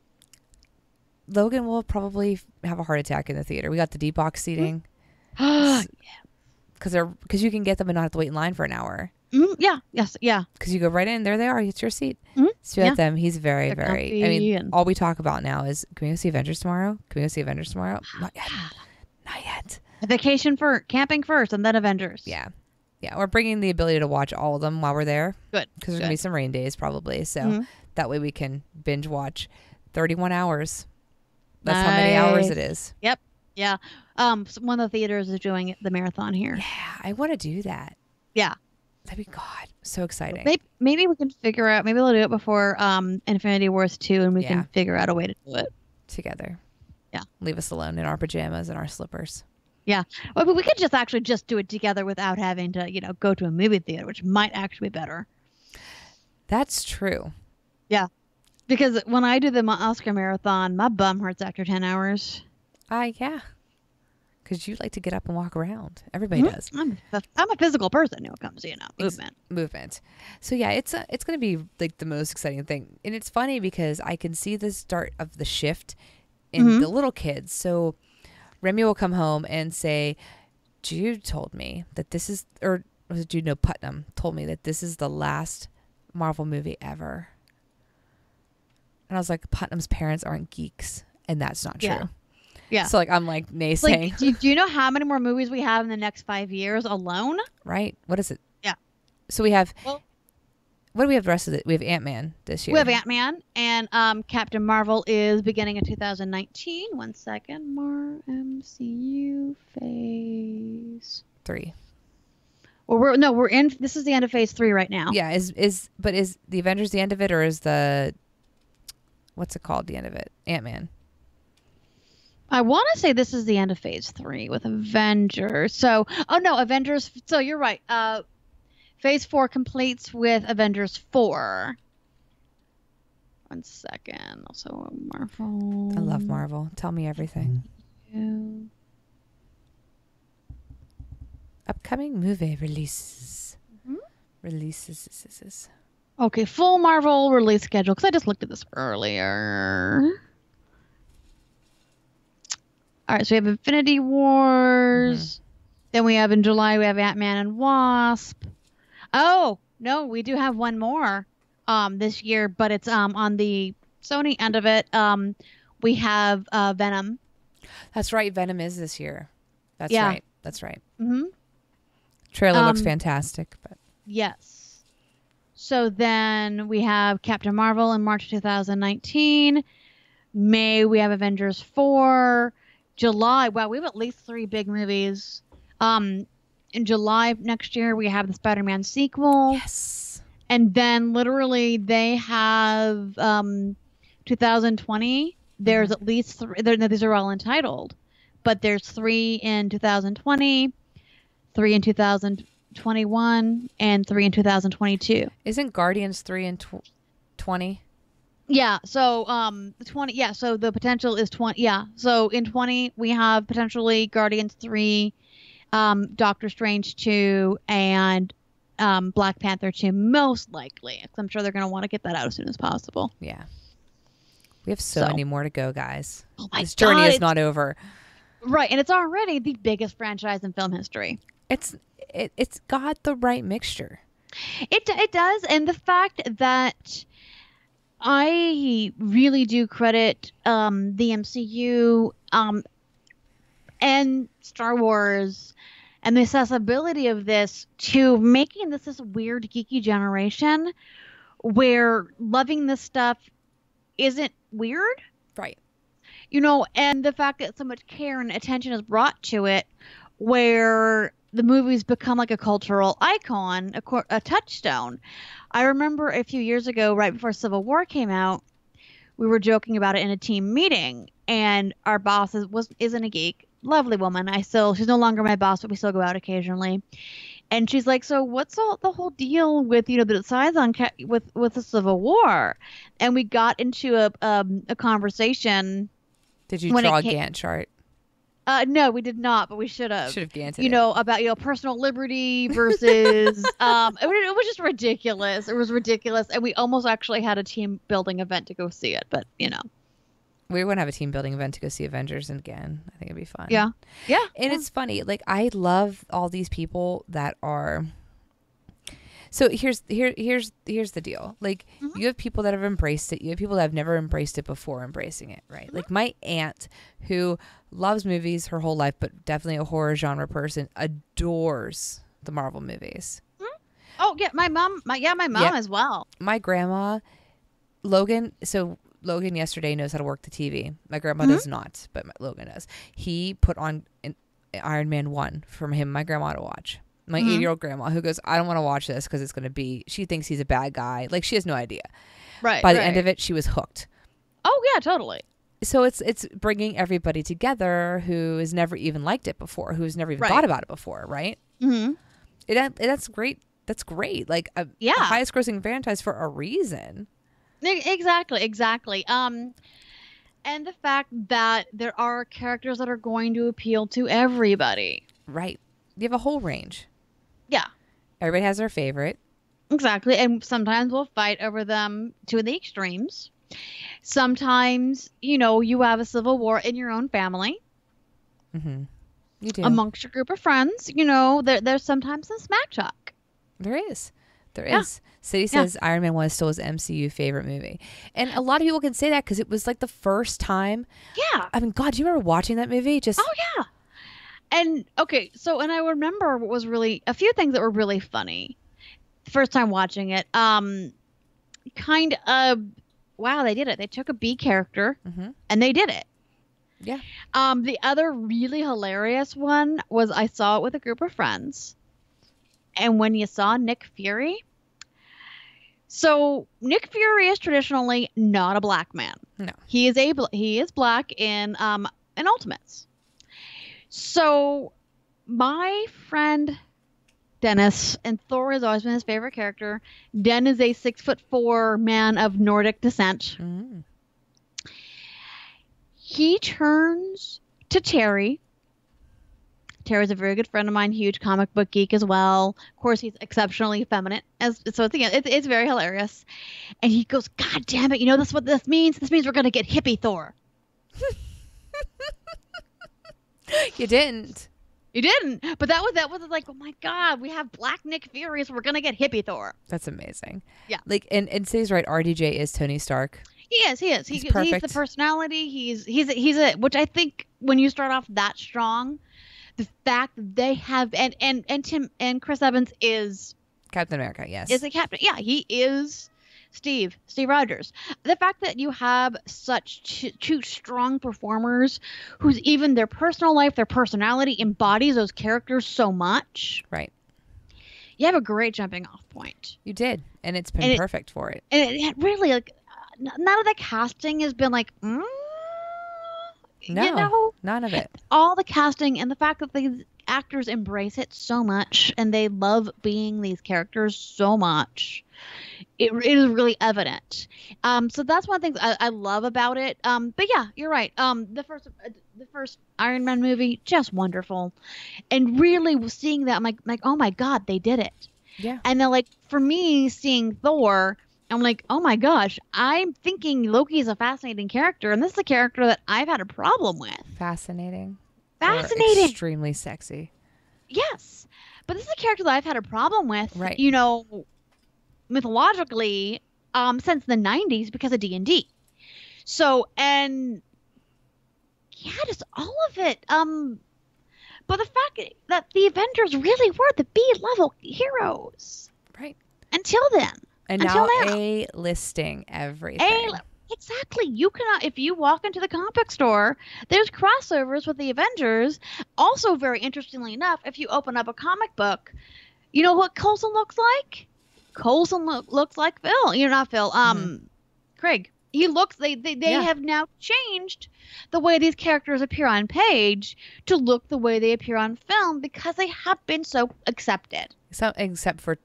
Logan will probably have a heart attack in the theater. We got the deep box seating yeah. because you can get them and not have to wait in line for an hour. Yeah, yes, yeah. Because you go right in, there they are. It's your seat. Mhm, So you yeah. have them. He's very, They're very. I comfy mean, and all we talk about now is, can we go see Avengers tomorrow? Can we go see Avengers tomorrow? Not yet. Not yet. vacation for camping first and then Avengers. Yeah. Yeah. We're bringing the ability to watch all of them while we're there. Good. Because there's going to be some rain days probably. So Mhm. that way we can binge watch 31 hours. That's how many hours it is. Yep. Yeah. One of the theaters is doing the marathon here. Yeah. I want to do that. Yeah. That'd be, God, so exciting. Maybe we can figure out. Maybe they'll do it before Infinity Wars 2, and we Yeah. can figure out a way to do it. Together. Yeah. Leave us alone in our pajamas and our slippers. Yeah. Well, but we could just actually just do it together without having to, go to a movie theater, which might actually be better. That's true. Yeah. Because when I do the Oscar marathon, my bum hurts after 10 hours. Yeah. Because you like to get up and walk around. Everybody does. I'm a physical person when it comes to, Movement. So yeah, it's going to be like the most exciting thing. And it's funny because I can see the start of the shift in the little kids. So Remy will come home and say, Jude told me that this is, or was it Jude? No, Putnam told me that this is the last Marvel movie ever. And I was like, Putnam's parents aren't geeks. And that's not true. Yeah. Yeah. So I'm like naysaying. Like, do you know how many more movies we have in the next 5 years alone? Right. What is it? Yeah. So we have, Well, what do we have the rest of it? We have Ant-Man this year. we have Ant-Man, and Captain Marvel is beginning in 2019. 1 second. MCU phase 3. Well, we're in. This is the end of phase 3 right now. Yeah. Is the Avengers the end of it, or is what's it called, the end of it? Ant-Man. I want to say this is the end of phase 3 with Avengers. So, oh no, Avengers. So you're right. Phase 4 completes with Avengers 4. 1 second. Also Marvel. I love Marvel. Tell me everything. Yeah. Upcoming movie releases. Mhm. Releases. Okay, full Marvel release schedule, because I just looked at this earlier. All right, so we have Infinity Wars. Then we have in July, we have Ant-Man and Wasp. Oh, no, we do have one more this year, but it's on the Sony end of it. We have Venom. That's right. Venom is this year. That's Yeah. right. That's right. Mm-hmm. Trailer looks fantastic, but Yes. So then we have Captain Marvel in March 2019. May, we have Avengers 4. July, wow, we have at least 3 big movies. In July of next year, we have the Spider-Man sequel. yes. And then literally they have 2020. There's at least 3. These are all entitled. But there's 3 in 2020, 3 in 2021, and 3 in 2022. Isn't Guardians 3 and 20? Yeah, so the 20, yeah, so the potential is 20, yeah. So in 20 we have potentially Guardians 3, Doctor Strange 2, and Black Panther 2 most likely. 'Cause I'm sure they're going to want to get that out as soon as possible. Yeah. We have so many more to go, guys. Oh my This journey God, is not over. Right, and it's already the biggest franchise in film history. It's got the right mixture. It does, and the fact that I really do credit the MCU and Star Wars and the accessibility of this to making this weird geeky generation where loving this stuff isn't weird. Right. And the fact that so much care and attention is brought to it where the movies become like a cultural icon, a touchstone. I remember a few years ago, right before Civil War came out, we were joking about it in a team meeting, and our boss isn't a geek, lovely woman. She's no longer my boss, but we still go out occasionally. And she's like, "So what's the whole deal with the sides on with the Civil War?" And we got into a conversation. Did you draw a Gantt chart? No, we did not, but we should have. Should have danced You it. know, about, personal liberty versus it was just ridiculous. It was ridiculous. And we almost actually had a team building event to go see it, but We want to have a team building event to go see Avengers again. I think it'd be fun. yeah. Yeah. And it's funny. Like, I love all these people that are. So here's the deal. Like, you have people that have embraced it. You have people that have never embraced it before embracing it, right? Like my aunt, who loves movies her whole life, but definitely a horror genre person, adores the Marvel movies. Oh yeah, my mom Yep. as well. My grandma, Logan. So Logan yesterday knows how to work the TV. My grandma does not, but Logan does. He put on an Iron Man 1 for him, my grandma to watch. My 8-year-old grandma, who goes, I don't want to watch this because it's going to be, she thinks he's a bad guy. Like, she has no idea. Right. By the end of it, she was hooked. Oh yeah, totally. So it's bringing everybody together who has never even liked it before, who's never even thought about it before, right? Mm-hmm. That's great. That's great. Like, the highest grossing franchise for a reason. Exactly. And the fact that there are characters that are going to appeal to everybody. Right. You have a whole range. Yeah. Everybody has their favorite. Exactly. And sometimes we'll fight over them to the extremes. Sometimes, you have a civil war in your own family. Mm-hmm. You do. Amongst your group of friends. There's sometimes some smack talk. There is. City says Iron Man 1 is still his MCU favorite movie. And a lot of people can say that because it was like the first time. Yeah. I mean, God, do you remember watching that movie? Oh, yeah. And, okay, and I remember what was a few things that were really funny. The first time watching it. Kind of, wow, they did it. They took a B character and they did it. Yeah. The other really hilarious one was I saw it with a group of friends. And when you saw Nick Fury. So Nick Fury is traditionally not a black man. No. He is black in Ultimates. So my friend Dennis, and Thor has always been his favorite character. Den is a 6'4" man of Nordic descent. Mm. He turns to Terry. Terry's a very good friend of mine, huge comic book geek as well. Of course, he's exceptionally effeminate. It's very hilarious. And he goes, God damn it, this is what this means? This means we're going to get hippie Thor. You didn't. You didn't. But that was like, oh my God, we have black Nick Fury, so we're going to get hippie Thor. That's amazing. Yeah. Like, and Say's right, RDJ is Tony Stark. He is. He's perfect. He's the personality. He's which I think when you start off that strong, the fact that they have and Tim and Chris Evans is Captain America, yes. Is a captain. Yeah, he is Steve Rogers. The fact that you have such two strong performers whose even their personal life, their personality embodies those characters so much. Right. You have a great jumping off point. You did, and it's been perfect for it. And it really, like, none of the casting has been like, No, none of it. All the casting and the fact that the actors embrace it so much and they love being these characters so much. It is really evident. So that's one of the things I love about it. But yeah, you're right. The first Iron Man movie, just wonderful. And really seeing that, I'm like, oh my God, they did it. Yeah. And then, like, for me, seeing Thor, I'm like, oh my gosh, I'm thinking Loki is a fascinating character, and this is a character that I've had a problem with. Fascinating. Fascinating. Or extremely sexy. Yes. But this is a character that I've had a problem with, right. Mythologically, since the 90s because of D&D. So, and yeah, just all of it. But the fact that the Avengers really were the B-level heroes. Right. Until then. And now A-listing everything. Exactly. You cannot, if you walk into the comic store, there's crossovers with the Avengers. Also, very interestingly enough, if you open up a comic book, you know what Coulson looks like? Coulson looks like Phil. You're not Phil. Craig. He looks. They have now changed the way these characters appear on page to look the way they appear on film because they have been so accepted. So, except for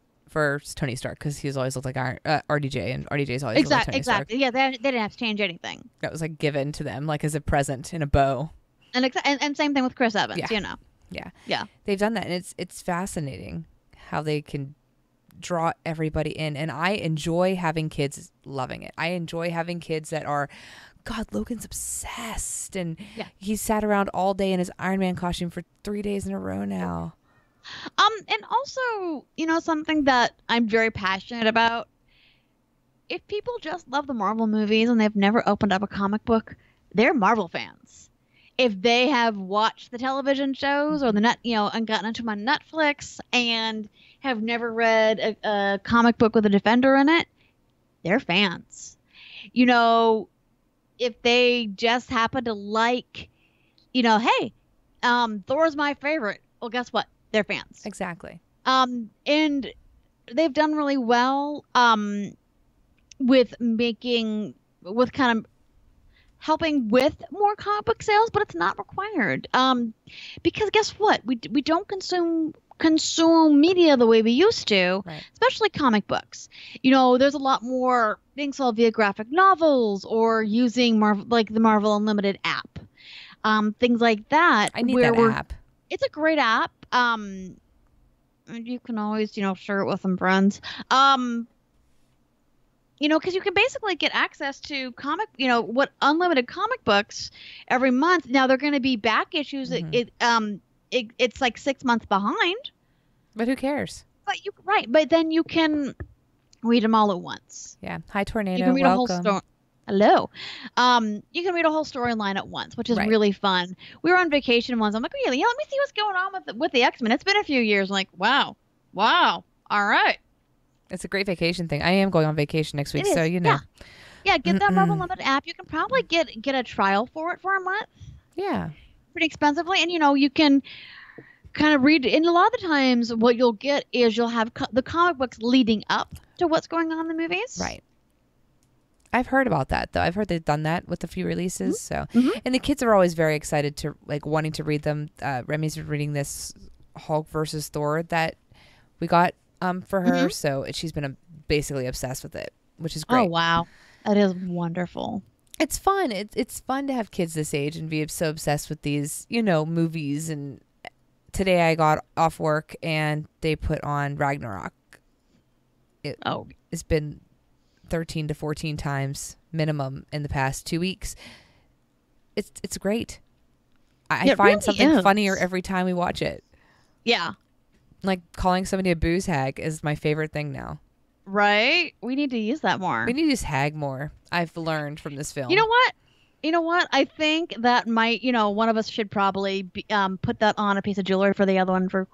Tony Stark, because he's always looked like RDJ, and RDJ's always looked like Tony Stark. Exactly. Yeah, they didn't have to change anything. That was like given to them, like as a present in a bow. And same thing with Chris Evans, Yeah. you know. Yeah. Yeah. They've done that, and it's fascinating how they can draw everybody in. And I enjoy having kids loving it. I enjoy having kids that are, God, Logan's obsessed, and he sat around all day in his Iron Man costume for 3 days in a row now. And also, you know, something that I'm very passionate about. If people just love the Marvel movies and they've never opened up a comic book, they're Marvel fans. If they have watched the television shows or the net, you know, and gotten into my Netflix and have never read a comic book with a Defender in it, they're fans. You know, if they just happen to like, you know, hey, Thor's my favorite. Well, guess what? They're fans. Exactly. And they've done really well with kind of helping with more comic book sales, but it's not required. Because guess what? We don't consume media the way we used to, Right. especially comic books. You know, there's a lot more being sold via graphic novels or using like the Marvel Unlimited app. Things like that. I need that app. It's a great app. You can always, you know, share it with some friends. You know, because you can basically get access to unlimited comic books every month. Now they're going to be back issues. It's like 6 months behind. But who cares? But then you can read them all at once. Yeah. Hi, Tornado. You can read Welcome. a whole story. Hello. You can read a whole storyline at once, which is really fun. We were on vacation once. I'm like, let me see what's going on with the X-Men. It's been a few years. I'm like, wow. All right. It's a great vacation thing. I am going on vacation next week, so you know. Yeah, get that Marvel Unlimited app. You can probably get a trial for it for a month. Yeah. Pretty expensively. And, you know, you can kind of read. And a lot of the times what you'll get is you'll have the comic books leading up to what's going on in the movies. Right. I've heard about that, though. I've heard they've done that with a few releases. So, and the kids are always very excited to, like, wanting to read them. Remy's been reading this Hulk versus Thor that we got for her. So she's been basically obsessed with it, which is great. Oh, wow. That is wonderful. It's fun. It's fun to have kids this age and be so obsessed with these, you know, movies. And today I got off work and they put on Ragnarok. It's been 13 to 14 times minimum in the past 2 weeks. It's great. I find really something funnier every time we watch it. Yeah. Like calling somebody a booze hag is my favorite thing now. Right? We need to use that more. We need to use hag more. I've learned from this film. You know what? I think that might, you know, one of us should probably put that on a piece of jewelry for the other one for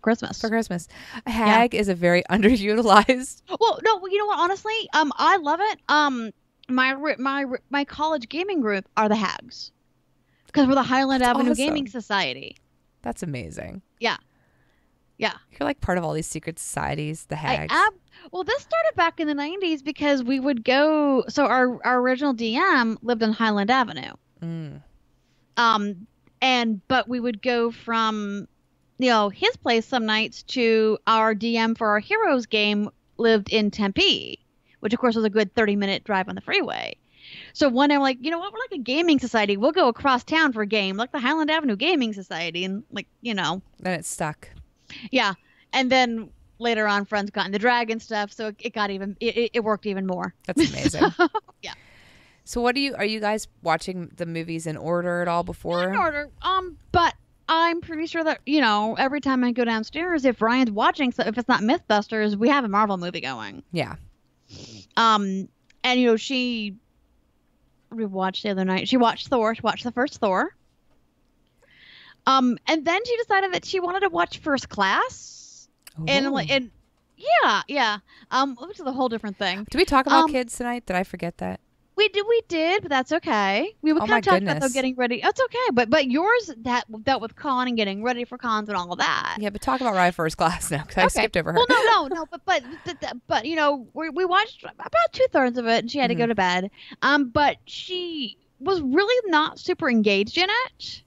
Christmas. For Christmas. A hag is a very underutilized. Well, no, you know what? Honestly, I love it. My college gaming group are the hags because we're the Highland Avenue Gaming Society. That's amazing. Yeah. Yeah. You're like part of all these secret societies, the hags. Well, this started back in the 90s because we would go. So our original DM lived on Highland Avenue. But we would go from, you know, his place some nights to our DM for our Heroes game lived in Tempe, which of course was a good 30-minute drive on the freeway. So one day we're like, you know what? We're like a gaming society. We'll go across town for a game, like the Highland Avenue Gaming Society. And like, you know. Then it stuck. Yeah. And then later on, friends got into drag and stuff. So it worked even more. That's amazing. Yeah. So are you guys watching the movies in order at all before? Not in order. But I'm pretty sure that, you know, every time I go downstairs, if Ryan's watching, so if it's not Mythbusters, we have a Marvel movie going. Yeah. And, you know, she rewatched the other night. She watched Thor. She watched the first Thor. And then she decided that she wanted to watch First Class. Ooh. And yeah. Which is a whole different thing. Did we talk about kids tonight? Did I forget that? We did, but that's okay. We would kind of talk about getting ready. It's okay, but yours that dealt with con and getting ready for cons and all of that. Yeah, but talk about Ryan First Class now because I skipped over her. Well, no, but you know, we watched about 2/3 of it, and she had to go to bed. But she was really not super engaged in it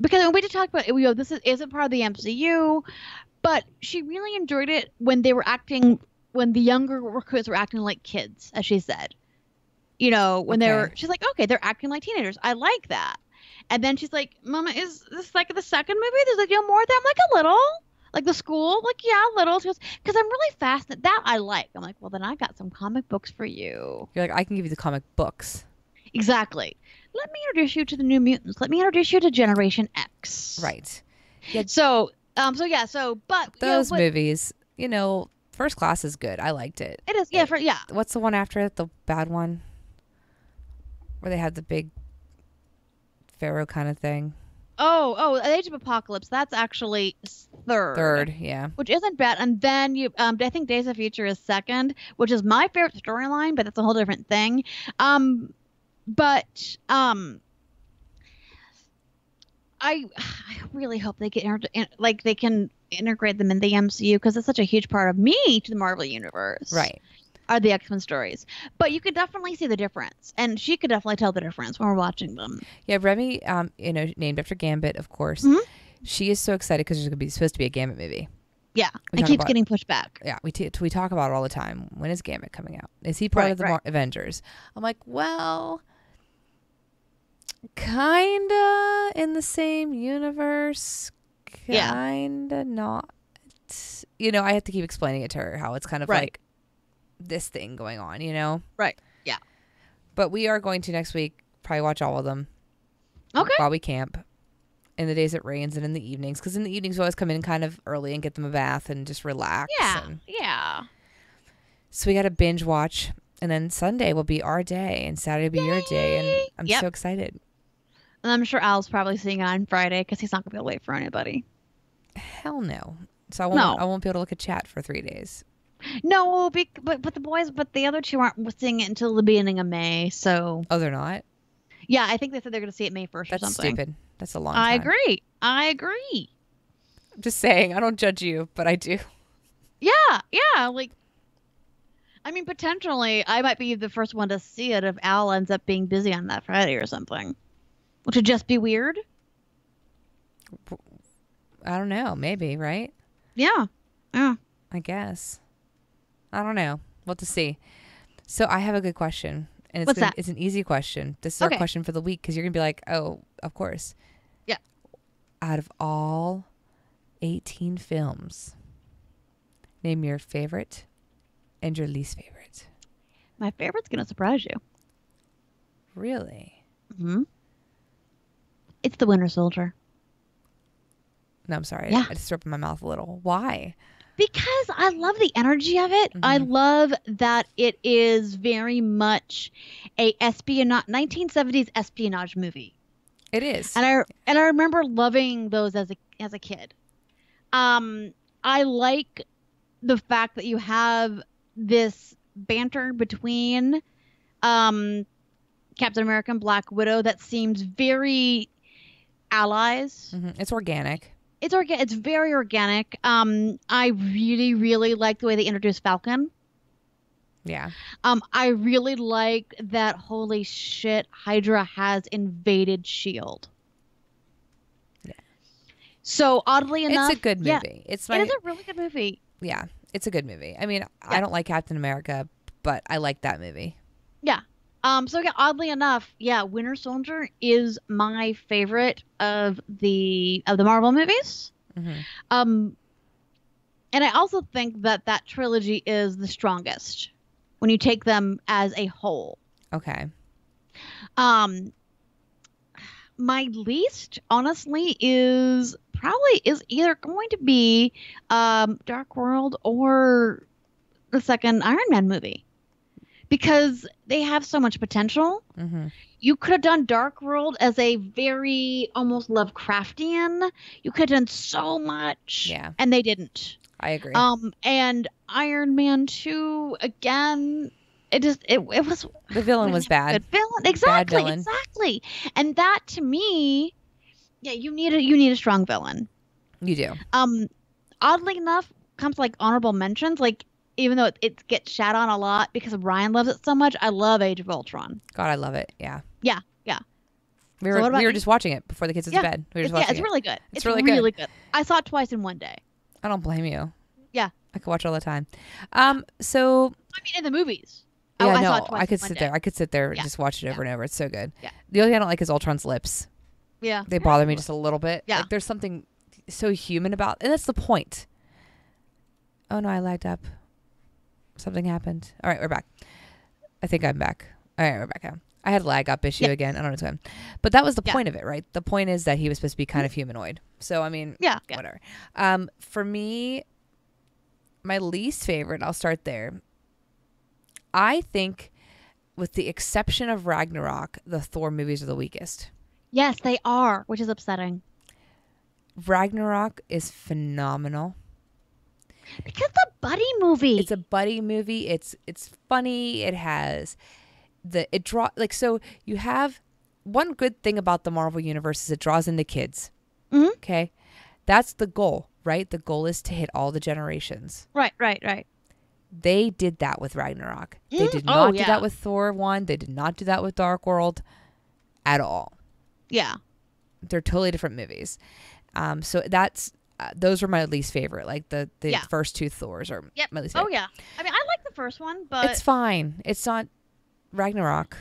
because we did talk about it. You know, this isn't part of the MCU, but she really enjoyed it when the younger recruits were acting like kids, as she said. You know, when she's like, okay, they're acting like teenagers. I like that. And then she's like, Mama, is this like the second movie? There's like, more of that. I'm like, a little. Like the school? Like, yeah, a little. She goes, because I'm really fascinated. That I like. I'm like, well, then I got some comic books for you. You're like, I can give you the comic books. Exactly. Let me introduce you to the New Mutants. Let me introduce you to Generation X. Right. Yeah. But those movies, First Class is good. I liked it. It is, yeah. What's the one after it? The bad one? Where they had the big pharaoh kind of thing. Oh, Age of Apocalypse. That's actually third. Third, yeah. Which isn't bad. And then I think Days of Future is second, which is my favorite storyline, but that's a whole different thing. But I really hope they get they can integrate them in the MCU, because it's such a huge part of me to the Marvel universe. Right. Are the X-Men stories. But you could definitely see the difference, and she could definitely tell the difference when we're watching them. Yeah, Remy, named after Gambit, of course. Mm-hmm. She is so excited because there's supposed to be a Gambit movie. Yeah, it keeps getting pushed back. Yeah, we talk about it all the time. When is Gambit coming out? Is he part of the Avengers? I'm like, well, kinda in the same universe, kinda not. I have to keep explaining it to her, how it's kind of like this thing going on, Right. Yeah. But we are going to next week probably watch all of them. Okay. While we camp. In the days it rains and in the evenings. Because in the evenings we always come in kind of early and get them a bath and just relax. Yeah. So we got to binge watch. And then Sunday will be our day. And Saturday will be your day. And I'm so excited. And I'm sure Al's probably seeing it on Friday, because he's not going to be able to wait for anybody. Hell no. So I won't be able to look at chat for 3 days. No, but the other two aren't seeing it until the beginning of May. So. Oh, they're not? Yeah, I think they said they're going to see it May 1st or something. That's stupid. That's a long time. I agree. I'm just saying, I don't judge you, but I do. Yeah. Like, I mean, potentially, I might be the first one to see it if Al ends up being busy on that Friday or something. Which would just be weird. I don't know. Maybe, right? Yeah. I guess. I don't know. We'll have to see. So I have a good question. And it's an easy question. This is our question for the week, because you're going to be like, oh, of course. Yeah. Out of all 18 films, name your favorite and your least favorite. My favorite's going to surprise you. Really? Mm-hmm. It's The Winter Soldier. No, I'm sorry. Yeah. I just threw up in my mouth a little. Why? Because I love the energy of it. Mm-hmm. I love that it is very much a 1970s espionage movie. It is. And I remember loving those as a kid. I like the fact that you have this banter between Captain America and Black Widow that seems very allies. Mm-hmm. It's organic. It's very organic. I really, really like the way they introduced Falcon. Yeah. I really like that. Holy shit, Hydra has invaded S.H.I.E.L.D. Yeah. So oddly enough, it's a good movie. Yeah, it is a really good movie. Yeah, it's a good movie. I mean, I don't like Captain America, but I like that movie. Yeah. Oddly enough, Winter Soldier is my favorite of the Marvel movies. Mm-hmm. And I also think that trilogy is the strongest when you take them as a whole. Okay. My least, honestly, is either going to be Dark World or the second Iron Man movie. Because they have so much potential. Mm-hmm. You could have done Dark World as a very almost Lovecraftian. You could have done so much. Yeah. And they didn't. I agree. And Iron Man 2, again, it was... The villain was bad. Good villain. Exactly. Bad villain. Exactly. And that, to me, you need a strong villain. You do. Oddly enough, comes like honorable mentions, like, even though it gets shat on a lot because Ryan loves it so much, I love Age of Ultron. God, I love it. Yeah. Yeah. We were just watching it before the kids went to bed. It's really good. It's really good. I saw it twice in one day. I don't blame you. Yeah. I could watch all the time. So I mean, in the movies. Yeah, I could sit there. I could sit there and just watch it over and over. It's so good. Yeah. The only thing I don't like is Ultron's lips. Yeah. They bother me just a little bit. Yeah. Like there's something so human about, and that's the point. Oh no, I lagged up. Something happened. All right, we're back. I think I'm back. All right, we're back now. I had a lag up issue again. I don't know what's going on. But that was the point of it, right? The point is that he was supposed to be kind of humanoid. So, I mean, whatever. For me, my least favorite, I'll start there. I think, with the exception of Ragnarok, the Thor movies are the weakest. Yes, they are, which is upsetting. Ragnarok is phenomenal. Because it's a buddy movie. It's a buddy movie. It's funny. It has so you have one good thing about the Marvel universe is it draws in the kids. Mm-hmm. Okay. That's the goal, right? The goal is to hit all the generations. Right. They did that with Ragnarok. They did not do that with Thor 1. They did not do that with Dark World at all. Yeah. They're totally different movies. So that's those were my least favorite. Like the first two Thors are my least favorite. Oh yeah. I mean, I like the first one, but it's fine. It's not Ragnarok.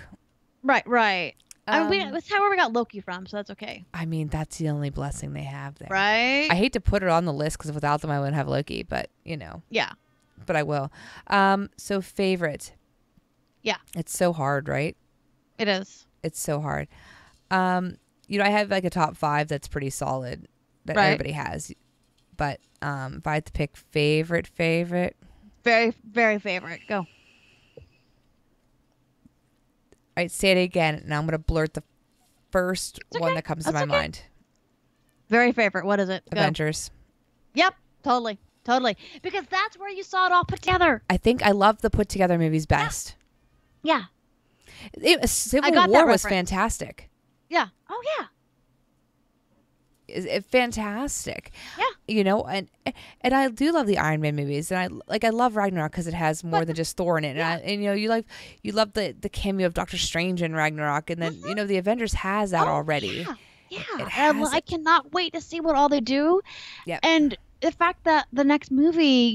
Right. I mean, that's where we got Loki from, so that's okay. I mean, that's the only blessing they have there. Right. I hate to put it on the list because without them, I wouldn't have Loki. But Yeah. But I will. So favorite. Yeah. It's so hard, right? It is. It's so hard. I have like a top 5 that's pretty solid that everybody has. But if I had to pick favorite. Very, very favorite. Go. All right, say it again, and I'm going to blurt the first one that comes to my mind. Very favorite. What is it? Go. Avengers. Yep. Totally. Because that's where you saw it all put together. I think I love the put together movies best. Yeah. Civil War was fantastic. Yeah. Oh, yeah. It's fantastic. Yeah. And I do love the Iron Man movies, and I love Ragnarok because it has more than just Thor in it. And you love the cameo of Doctor Strange in Ragnarok, and then the Avengers has that already. Yeah. I cannot wait to see what all they do. Yeah. And the fact that the next movie,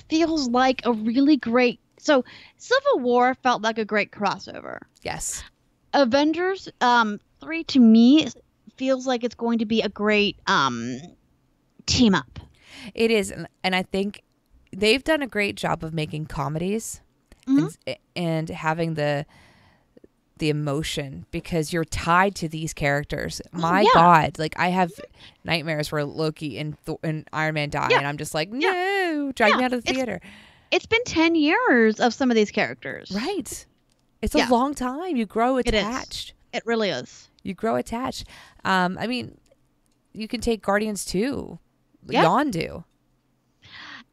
feels like a really great. So Civil War felt like a great crossover. Yes. Avengers 3 to me feels like it's going to be a great team up. It is, and I think they've done a great job of making comedies and having the emotion because you're tied to these characters. My God, like I have nightmares where Loki and Iron Man die, and I'm just like, no, drag me out of the theater. It's been 10 years of some of these characters. Right. It's a long time. You grow attached. It really is. You grow attached. I mean, you can take Guardians too. Yondu.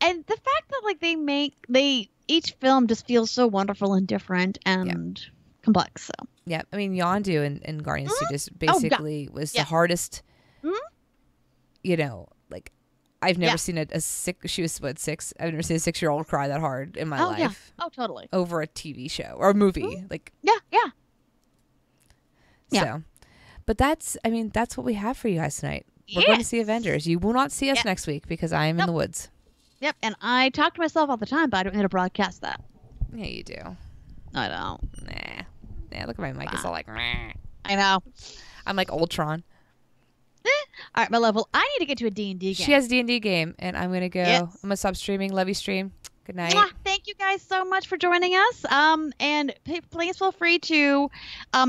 And the fact that each film just feels so wonderful and different and complex. So yeah, I mean Yondu and Guardians 2 just basically was the hardest. Like I've never seen a 6. She was 6. I've never seen a 6-year-old cry that hard in my life. Yeah. Oh, totally. Over a TV show or a movie. Like yeah. So, but that's what we have for you guys tonight. We're going to see Avengers. You will not see us next week because I am in the woods. Yep, and I talk to myself all the time, but I don't need to broadcast that. Yeah, you do. I don't. Nah, look at my mic. It's all like, meh. I know. I'm like Ultron. All right, my love. Well, I need to get to a D&D game. She has a D&D game, and I'm going to go. Yes. I'm going to stop streaming. Love you, stream. Good night. Thank you guys so much for joining us. And please feel free to,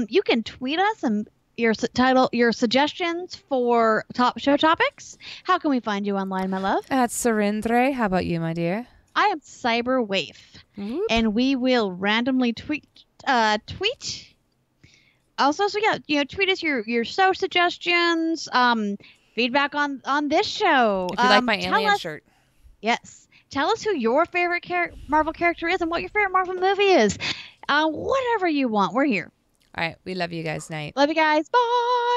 you can tweet us and your suggestions for top show topics. How can we find you online, my love? That's Surindre. How about you, my dear? I am Cyberwaif, and we will randomly tweet. Also, so tweet us your show suggestions, feedback on this show. If you like my alien shirt. Yes. Tell us who your favorite Marvel character is and what your favorite Marvel movie is. Whatever you want, we're here. All right. We love you guys. Night. Love you guys. Bye.